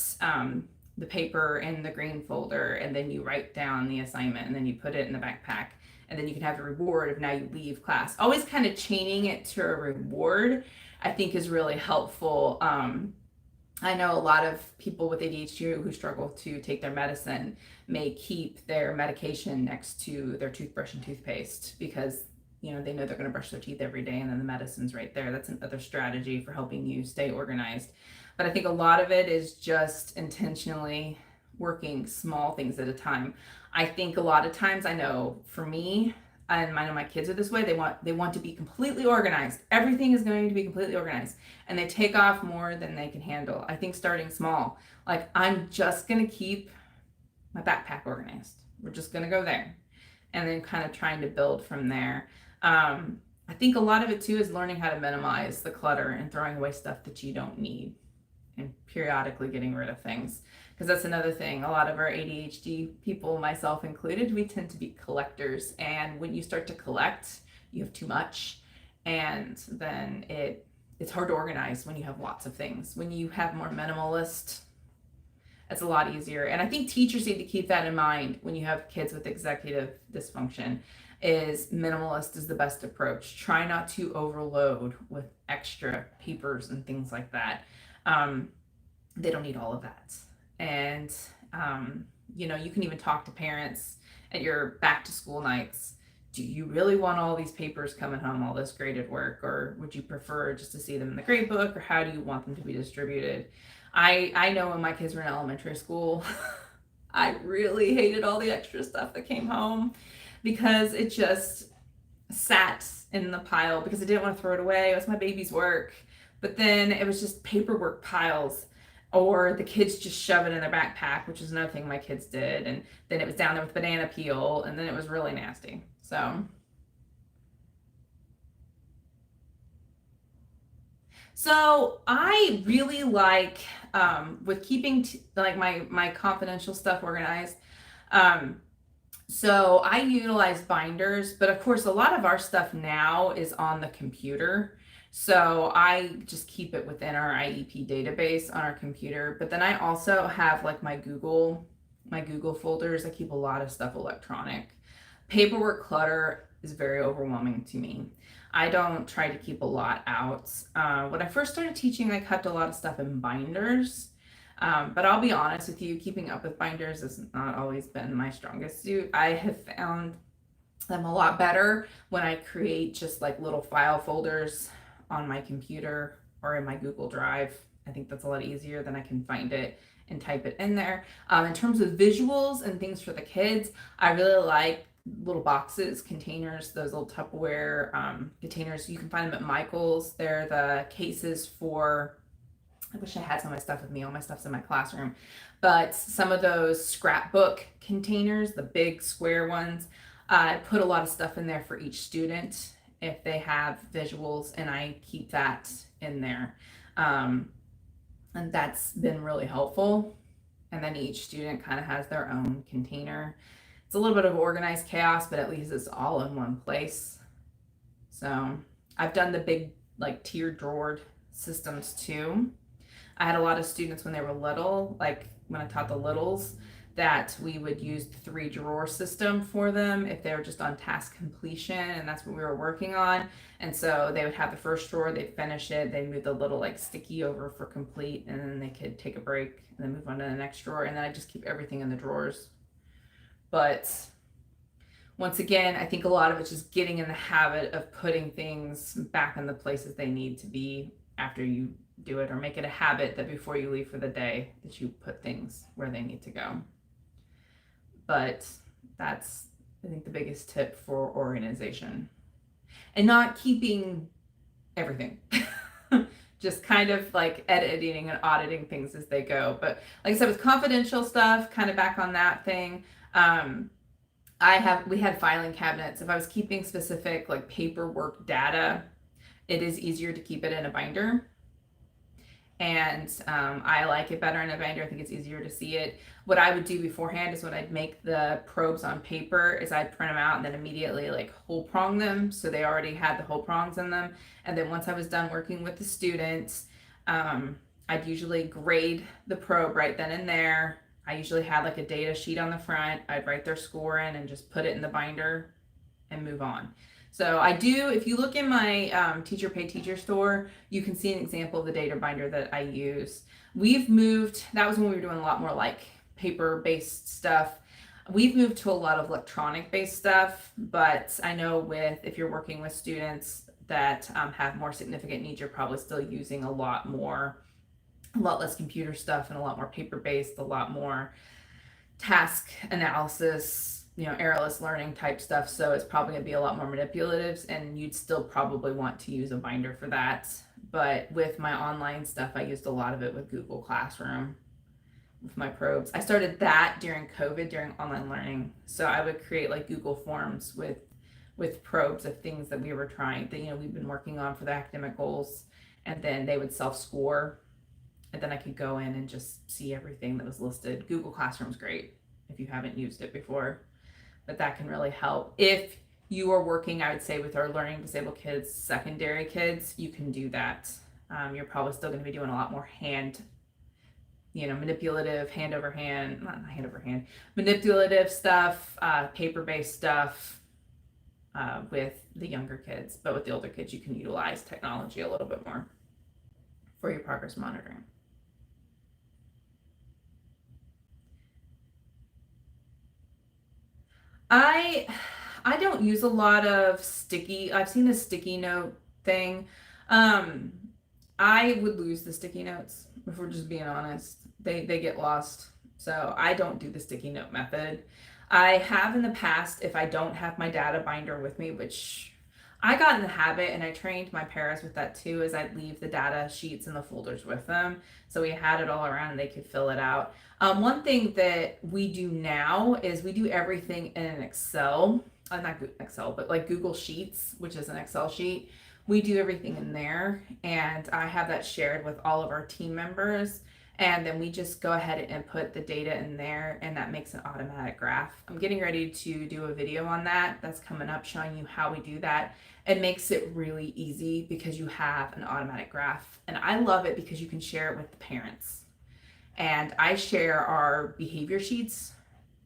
the paper in the green folder and then you write down the assignment and then you put it in the backpack, and then you can have the reward if now you leave class. Always kind of chaining it to a reward, I think, is really helpful. I know a lot of people with ADHD who struggle to take their medicine may keep their medication next to their toothbrush and toothpaste because they know they're going to brush their teeth every day and then the medicine's right there. That's another strategy for helping you stay organized. But I think a lot of it is just intentionally working small things at a time. I think a lot of times, I know for me, and I know my kids are this way, they want to be completely organized. Everything is going to be completely organized, and they take off more than they can handle. I think starting small, like I'm just going to keep my backpack organized. We're just going to go there, and then kind of trying to build from there. I think a lot of it too is learning how to minimize the clutter and throwing away stuff that you don't need and periodically getting rid of things. Because that's another thing. A lot of our ADHD people, myself included, we tend to be collectors. And when you start to collect, you have too much. And then it's hard to organize when you have lots of things. When you have more minimalist, it's a lot easier. And I think teachers need to keep that in mind when you have kids with executive dysfunction. Is minimalist is the best approach. Try not to overload with extra papers and things like that. They don't need all of that. And you can even talk to parents at your back to school nights. Do you really want all these papers coming home, all this graded work, or would you prefer just to see them in the grade book, or how do you want them to be distributed? I know when my kids were in elementary school, I really hated all the extra stuff that came home because it just sat in the pile because I didn't want to throw it away. It was my baby's work. But then it was just paperwork piles, or the kids just shove it in their backpack, which is another thing my kids did. And then it was down there with banana peel, and then it was really nasty. So I really like with keeping like my confidential stuff organized. Um, So I utilize binders, but of course, a lot of our stuff now is on the computer. So I just keep it within our IEP database on our computer. But then I also have like my Google folders. I keep a lot of stuff electronic. Paperwork clutter is very overwhelming to me. I don't try to keep a lot out. When I first started teaching, I kept a lot of stuff in binders. But I'll be honest with you, keeping up with binders has not always been my strongest suit. I have found them a lot better when I create just like little file folders on my computer or in my Google Drive. I think that's a lot easier than I can find it and type it in there. In terms of visuals and things for the kids, I really like little boxes, containers, those little Tupperware containers. You can find them at Michael's. They're the cases for, I wish I had some of my stuff with me. All my stuff's in my classroom. But some of those scrapbook containers, the big square ones, I put a lot of stuff in there for each student if they have visuals, and I keep that in there. And that's been really helpful. And then each student kind of has their own container. It's a little bit of organized chaos, but at least it's all in one place. So I've done the big like tiered drawered systems too. I had a lot of students when they were little, like when I taught the littles, that we would use the 3 drawer system for them if they were just on task completion, and that's what we were working on. And so they would have the first drawer, they'd finish it, they'd move the little like sticky over for complete, and then they could take a break and then move on to the next drawer. And then I just keep everything in the drawers. But once again, I think a lot of it's just getting in the habit of putting things back in the places they need to be after you do it, or make it a habit that before you leave for the day that you put things where they need to go. But that's, I think, the biggest tip for organization, and not keeping everything. Just kind of like editing and auditing things as they go. But like I said, with confidential stuff, kind of back on that thing, we had filing cabinets. If I was keeping specific like paperwork data, it is easier to keep it in a binder. And I like it better in a binder. I think it's easier to see it. What I would do beforehand is when I'd make the probes on paper is I'd print them out and then immediately like hole prong them, so they already had the hole prongs in them. And then once I was done working with the students, I'd usually grade the probe right then and there. I usually had like a data sheet on the front. I'd write their score in and just put it in the binder and move on. So I do, if you look in my Teacher Pay Teacher store, you can see an example of the data binder that I use. We've moved, that was when we were doing a lot more like paper-based stuff. We've moved to a lot of electronic-based stuff, but I know if you're working with students that have more significant needs, you're probably still using a lot less computer stuff and a lot more paper-based, a lot more task analysis, errorless learning type stuff. So it's probably going to be a lot more manipulatives, and you'd still probably want to use a binder for that. But with my online stuff, I used a lot of it with Google Classroom with my probes. I started that during COVID, during online learning. So I would create like Google Forms with probes of things that we were trying, that we've been working on for the academic goals, and then they would self-score, and then I could go in and just see everything that was listed. Google Classroom's great if you haven't used it before. But that can really help. If you are working, I would say, with our learning disabled kids, secondary kids, you can do that. You're probably still going to be doing a lot more manipulative, manipulative stuff, paper-based stuff with the younger kids. But with the older kids, you can utilize technology a little bit more for your progress monitoring. I don't use a lot of I've seen a sticky note thing. I would lose the sticky notes, if we're just being honest. They get lost. So I don't do the sticky note method. I have in the past, if I don't have my data binder with me, which I got in the habit, and I trained my paras with that too, is I'd leave the data sheets and the folders with them. So we had it all around and they could fill it out. One thing that we do now is we do everything in an Excel, not Excel, but like Google Sheets, which is an Excel sheet. We do everything in there, and I have that shared with all of our team members. And then we just go ahead and input the data in there, and that makes an automatic graph. I'm getting ready to do a video on that. That's coming up, showing you how we do that. It makes it really easy because you have an automatic graph. And I love it because you can share it with the parents. And I share our behavior sheets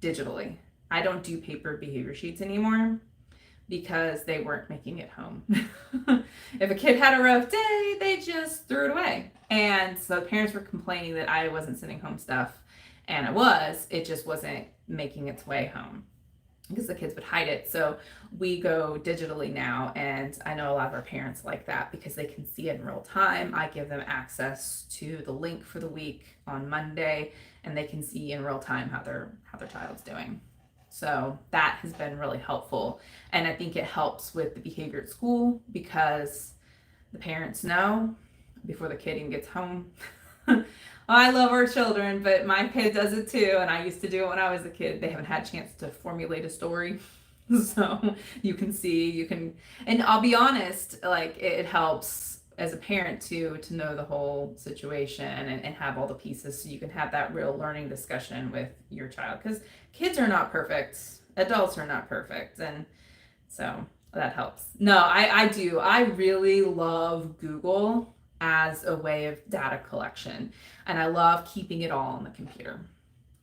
digitally. I don't do paper behavior sheets anymore because they weren't making it home. If a kid had a rough day, they just threw it away. And so parents were complaining that I wasn't sending home stuff. And it just wasn't making its way home because the kids would hide it. So we go digitally now, and I know a lot of our parents like that because they can see it in real time. I give them access to the link for the week on Monday, and they can see in real time how their child's doing. So that has been really helpful. And I think it helps with the behavior at school because the parents know before the kid even gets home. I love our children, but my kid does it too. And I used to do it when I was a kid. They haven't had a chance to formulate a story. So you can, and I'll be honest, like it helps as a parent to know the whole situation and have all the pieces so you can have that real learning discussion with your child, because kids are not perfect, adults are not perfect, and so that helps. No, I do. I really love Google as a way of data collection, and I love keeping it all on the computer.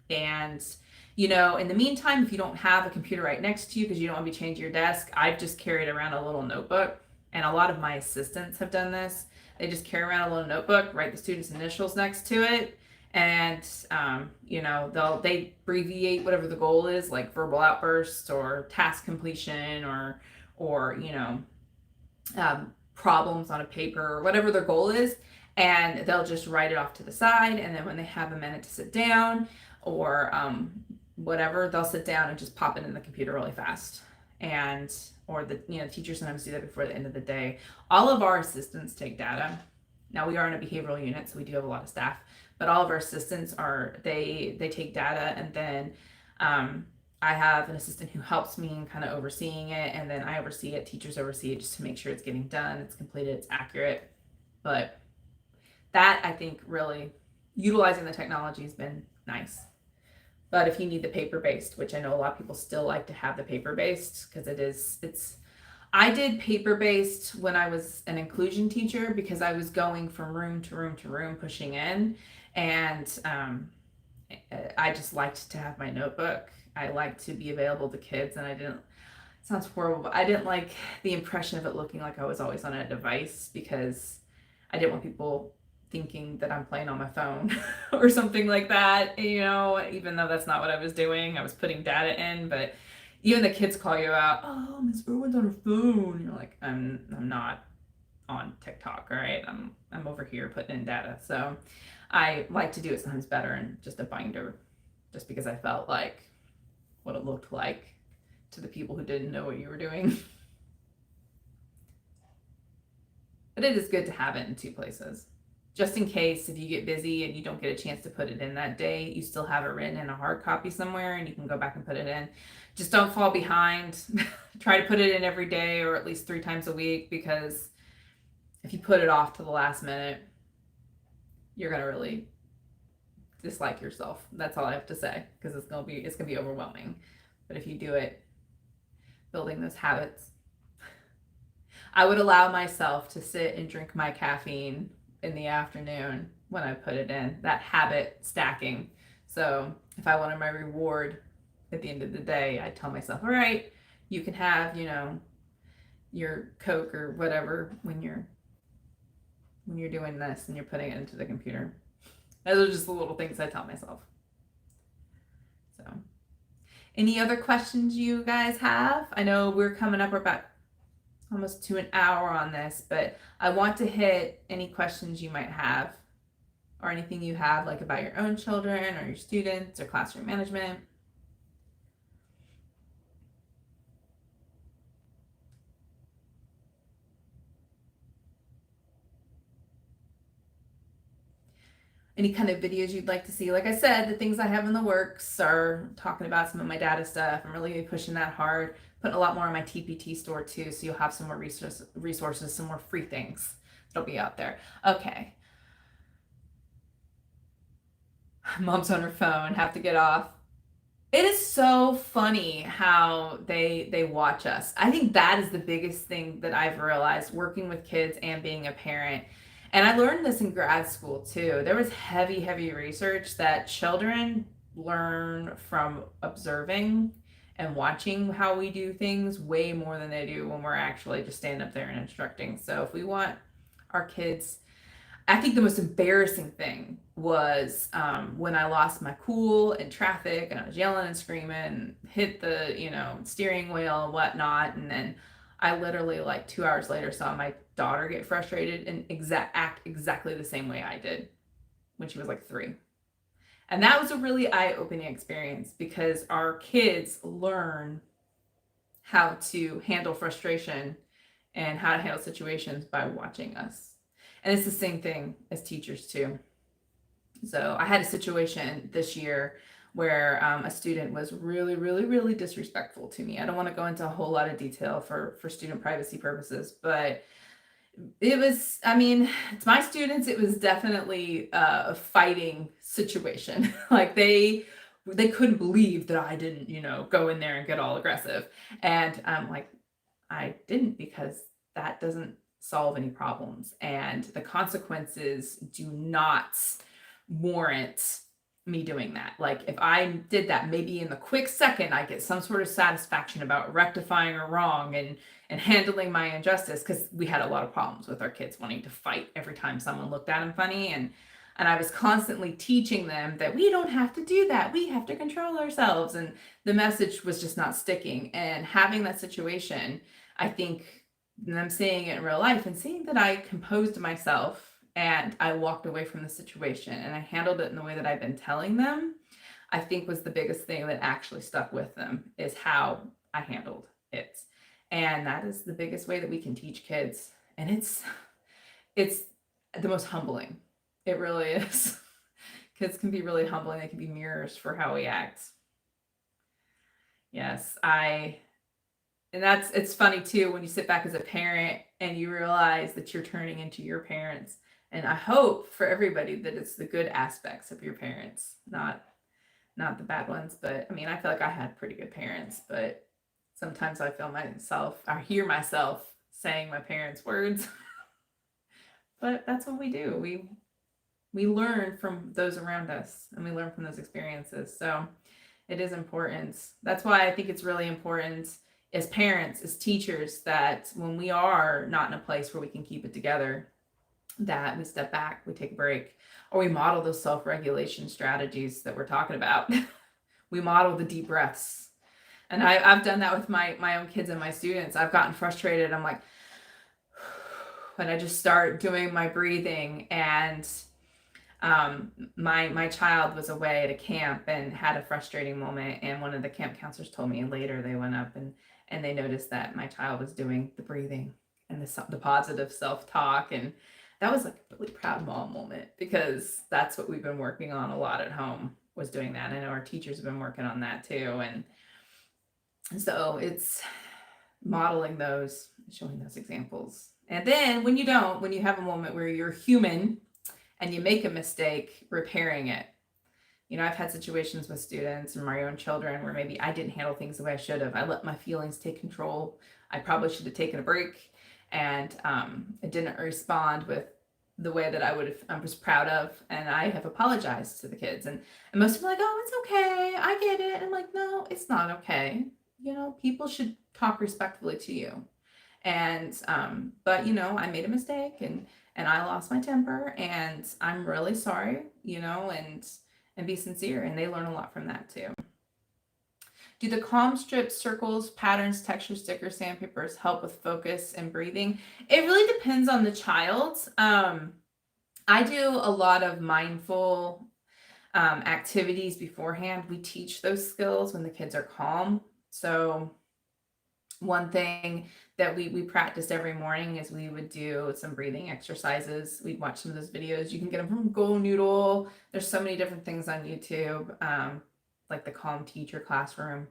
And in the meantime, if you don't have a computer right next to you because you don't want to be changing your desk, I've just carried around a little notebook. And a lot of my assistants have done this. They just carry around a little notebook, write the student's initials next to it, and they abbreviate whatever the goal is, like verbal outbursts or task completion or problems on a paper or whatever their goal is, and they'll just write it off to the side. And then when they have a minute to sit down or whatever, they'll sit down and just pop it in the computer really fast. And or the teachers sometimes do that before the end of the day. All of our assistants take data. Now we are in a behavioral unit, so we do have a lot of staff, but all of our assistants they take data, and then I have an assistant who helps me in kind of overseeing it, and then I oversee it, teachers oversee it just to make sure it's getting done, it's completed, it's accurate. But that, I think, really utilizing the technology has been nice. But if you need the paper-based, which I know a lot of people still like to have the paper-based because I did paper-based when I was an inclusion teacher because I was going from room to room to room pushing in, and I just liked to have my notebook. I liked to be available to kids, and it sounds horrible, but I didn't like the impression of it looking like I was always on a device because I didn't want people thinking that I'm playing on my phone or something like that, even though that's not what I was doing. I was putting data in, but even the kids call you out, oh, Miss Berwin's on her phone. You're like, I'm not on TikTok, all right? I'm over here putting in data. So I like to do it sometimes better in just a binder, just because I felt like what it looked like to the people who didn't know what you were doing. But it is good to have it in two places. Just in case if you get busy and you don't get a chance to put it in that day, you still have it written in a hard copy somewhere and you can go back and put it in. Just don't fall behind. Try to put it in every day or at least 3 times a week, because if you put it off to the last minute, you're going to really dislike yourself. That's all I have to say, because it's going to be overwhelming. But if you do it, building those habits, I would allow myself to sit and drink my caffeine in the afternoon when I put it in, that habit stacking. So if I wanted my reward at the end of the day, I tell myself, all right, you can have, your Coke or whatever when you're doing this and you're putting it into the computer. Those are just the little things I tell myself. So any other questions you guys have? I know we're about almost to an hour on this, but I want to hit any questions you might have or anything you have, like about your own children or your students or classroom management. Any kind of videos you'd like to see. Like I said, the things I have in the works are talking about some of my data stuff. I'm really pushing that hard, putting a lot more on my TPT store too, so you'll have some more resources, some more free things that'll be out there. Okay. Mom's on her phone, have to get off. It is so funny how they watch us. I think that is the biggest thing that I've realized working with kids and being a parent. And I learned this in grad school too. There was heavy research that children learn from observing and watching how we do things way more than they do when we're actually just standing up there and instructing. So if we want our kids, I think the most embarrassing thing was when I lost my cool in traffic and I was yelling and screaming and hit the, steering wheel and whatnot. And then I literally, like 2 hours later, saw my daughter get frustrated and act exactly the same way I did when she was like 3. And that was a really eye-opening experience because our kids learn how to handle frustration and how to handle situations by watching us. And it's the same thing as teachers too. So I had a situation this year where a student was really disrespectful to me. I don't want to go into a whole lot of detail for student privacy purposes, but it was, it's my students. It was definitely a fighting situation. Like they couldn't believe that I didn't, go in there and get all aggressive. And I'm like, I didn't, because that doesn't solve any problems. And the consequences do not warrant me doing that. Like if I did that, maybe in the quick second, I get some sort of satisfaction about rectifying a wrong and handling my injustice, because we had a lot of problems with our kids wanting to fight every time someone looked at them funny. And I was constantly teaching them that we don't have to do that. We have to control ourselves. And the message was just not sticking. And having that situation, I think them seeing it in real life and seeing that I composed myself and I walked away from the situation and I handled it in the way that I've been telling them, I think was the biggest thing that actually stuck with them, is how I handled it. And that is the biggest way that we can teach kids. And it's the most humbling. It really is. Kids can be really humbling. They can be mirrors for how we act. Yes, and it's funny too when you sit back as a parent and you realize that you're turning into your parents. And I hope for everybody that it's the good aspects of your parents, not the bad ones. But I feel like I had pretty good parents, but sometimes I hear myself saying my parents' words. But that's what we do. We learn from those around us and we learn from those experiences. So it is important. That's why I think it's really important as parents, as teachers, that when we are not in a place where we can keep it together, that we step back, we take a break, or we model those self-regulation strategies that we're talking about. We model the deep breaths. And I've done that with my own kids and my students. I've gotten frustrated. I'm like, and I just start doing my breathing. And my child was away at a camp and had a frustrating moment. And one of the camp counselors told me later, they went up and they noticed that my child was doing the breathing and the positive self-talk. And that was like a really proud mom moment, because that's what we've been working on a lot at home, was doing that. I know our teachers have been working on that too. And so it's modeling those, showing those examples. And then when you have a moment where you're human and you make a mistake, repairing it. I've had situations with students and my own children where maybe I didn't handle things the way I should have. I let my feelings take control. I probably should have taken a break, and I didn't respond with the way that I was proud of. And I have apologized to the kids. And most of them are like, oh, it's okay. I get it. And I'm like, no, it's not okay. People should talk respectfully to you. And, but I made a mistake and I lost my temper, and I'm really sorry, and be sincere. And they learn a lot from that too. Do the calm strips, circles, patterns, texture, stickers, sandpapers help with focus and breathing? It really depends on the child. I do a lot of mindful activities beforehand. We teach those skills when the kids are calm. So one thing that we practiced every morning is we would do some breathing exercises. We'd watch some of those videos. You can get them from Go Noodle. There's so many different things on YouTube, like the Calm Teacher Classroom.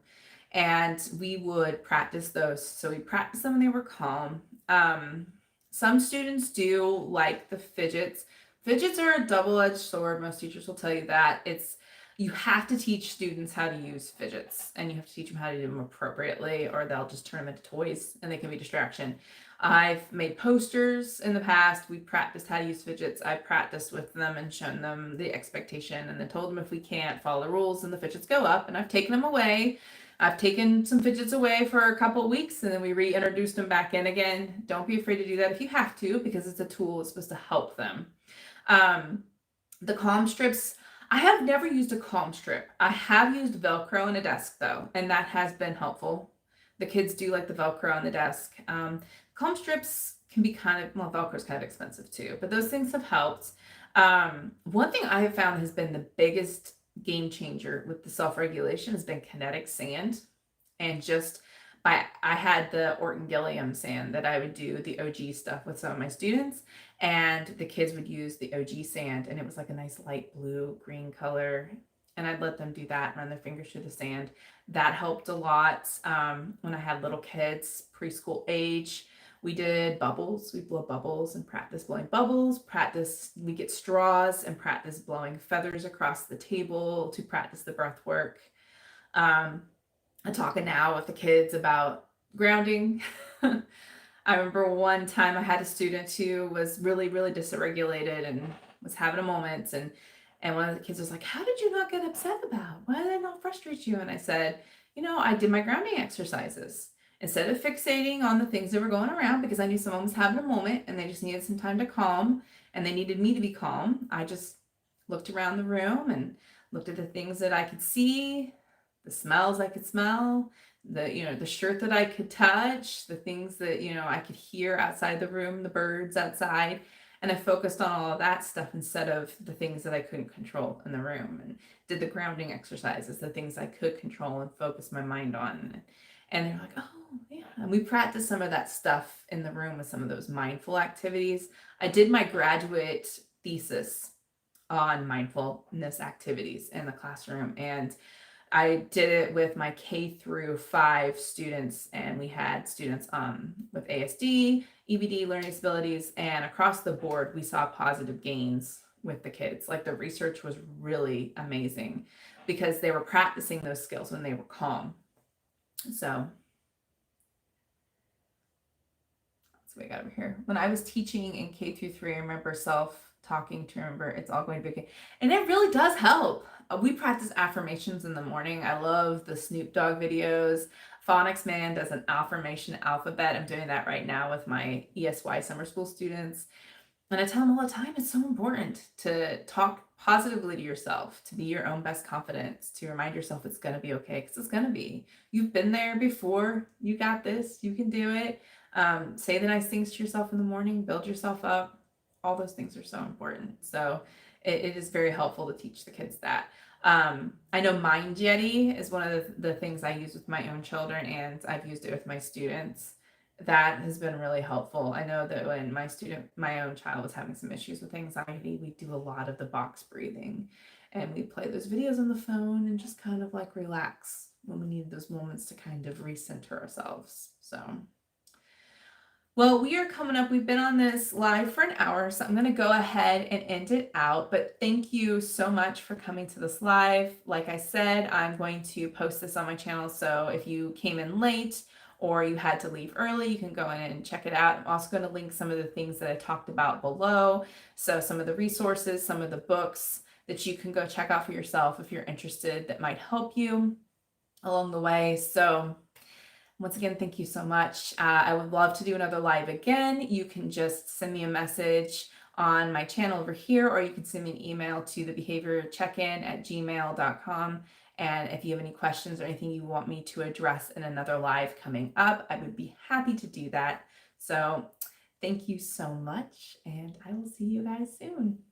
And we would practice those. So we practiced them when they were calm. Some students do like the fidgets. Fidgets are a double-edged sword. Most teachers will tell you that. You have to teach students how to use fidgets, and you have to teach them how to do them appropriately, or they'll just turn them into toys and they can be a distraction. I've made posters in the past. We practiced how to use fidgets. I practiced with them and shown them the expectation, and then told them if we can't follow the rules, then the fidgets go up, and I've taken them away. I've taken some fidgets away for a couple of weeks, and then we reintroduced them back in again. Don't be afraid to do that if you have to, because it's a tool. It's supposed to help them. The calm strips, I have never used a calm strip. I have used Velcro on a desk though, and that has been helpful. The kids do like the Velcro on the desk. Calm strips can be Velcro is kind of expensive too, but those things have helped. One thing I have found has been the biggest game changer with the self-regulation has been kinetic sand. And I had the Orton Gilliam sand that I would do the OG stuff with some of my students, and the kids would use the OG sand, and it was like a nice light blue green color, and I'd let them do that, run their fingers through the sand. That helped a lot. When I had little kids, preschool age, we did bubbles. We blow bubbles and practice blowing bubbles. We get straws and practice blowing feathers across the table to practice the breath work. I'm talking now with the kids about grounding. I remember one time I had a student who was really, really dysregulated and was having a moment. And one of the kids was like, "How did you not get upset about? Why did it not frustrate you?" And I said, I did my grounding exercises. Instead of fixating on the things that were going around, because I knew someone was having a moment and they just needed some time to calm and they needed me to be calm, I just looked around the room and looked at the things that I could see, the smells I could smell, the shirt that I could touch, the things that, I could hear outside the room, the birds outside. And I focused on all of that stuff instead of the things that I couldn't control in the room, and did the grounding exercises, the things I could control and focus my mind on. And they're like, "Oh, yeah." And we practiced some of that stuff in the room with some of those mindful activities. I did my graduate thesis on mindfulness activities in the classroom, and I did it with my K-5 students, and we had students with ASD, EBD, learning disabilities, and across the board, we saw positive gains with the kids. Like, the research was really amazing because they were practicing those skills when they were calm. So that's what we got over here. When I was teaching in K-3, I remember self-talking to remember it's all going to be okay. And it really does help. We practice affirmations in the morning. I love the Snoop Dogg videos. Phonics Man does an affirmation alphabet. I'm doing that right now with my ESY summer school students. And I tell them all the time, it's so important to talk positively to yourself, to be your own best confidence, to remind yourself it's going to be okay, because it's going to be. You've been there before. You got this. You can do it. Say the nice things to yourself in the morning. Build yourself up. All those things are so important. So it is very helpful to teach the kids that. I know Mind Jetty is one of the things I use with my own children, and I've used it with my students. That has been really helpful. I know that when my own child was having some issues with anxiety, we do a lot of the box breathing, and we play those videos on the phone and just kind of like relax when we need those moments to kind of recenter ourselves. So, well, we are coming up. We've been on this live for an hour, so I'm going to go ahead and end it out. But thank you so much for coming to this live. Like I said, I'm going to post this on my channel, so if you came in late or you had to leave early, you can go in and check it out. I'm also going to link some of the things that I talked about below. So some of the resources, some of the books that you can go check out for yourself if you're interested, that might help you along the way. So once again, thank you so much. I would love to do another live again. You can just send me a message on my channel over here, or you can send me an email to thebehaviorcheckin@gmail.com. And if you have any questions or anything you want me to address in another live coming up, I would be happy to do that. So thank you so much, and I will see you guys soon.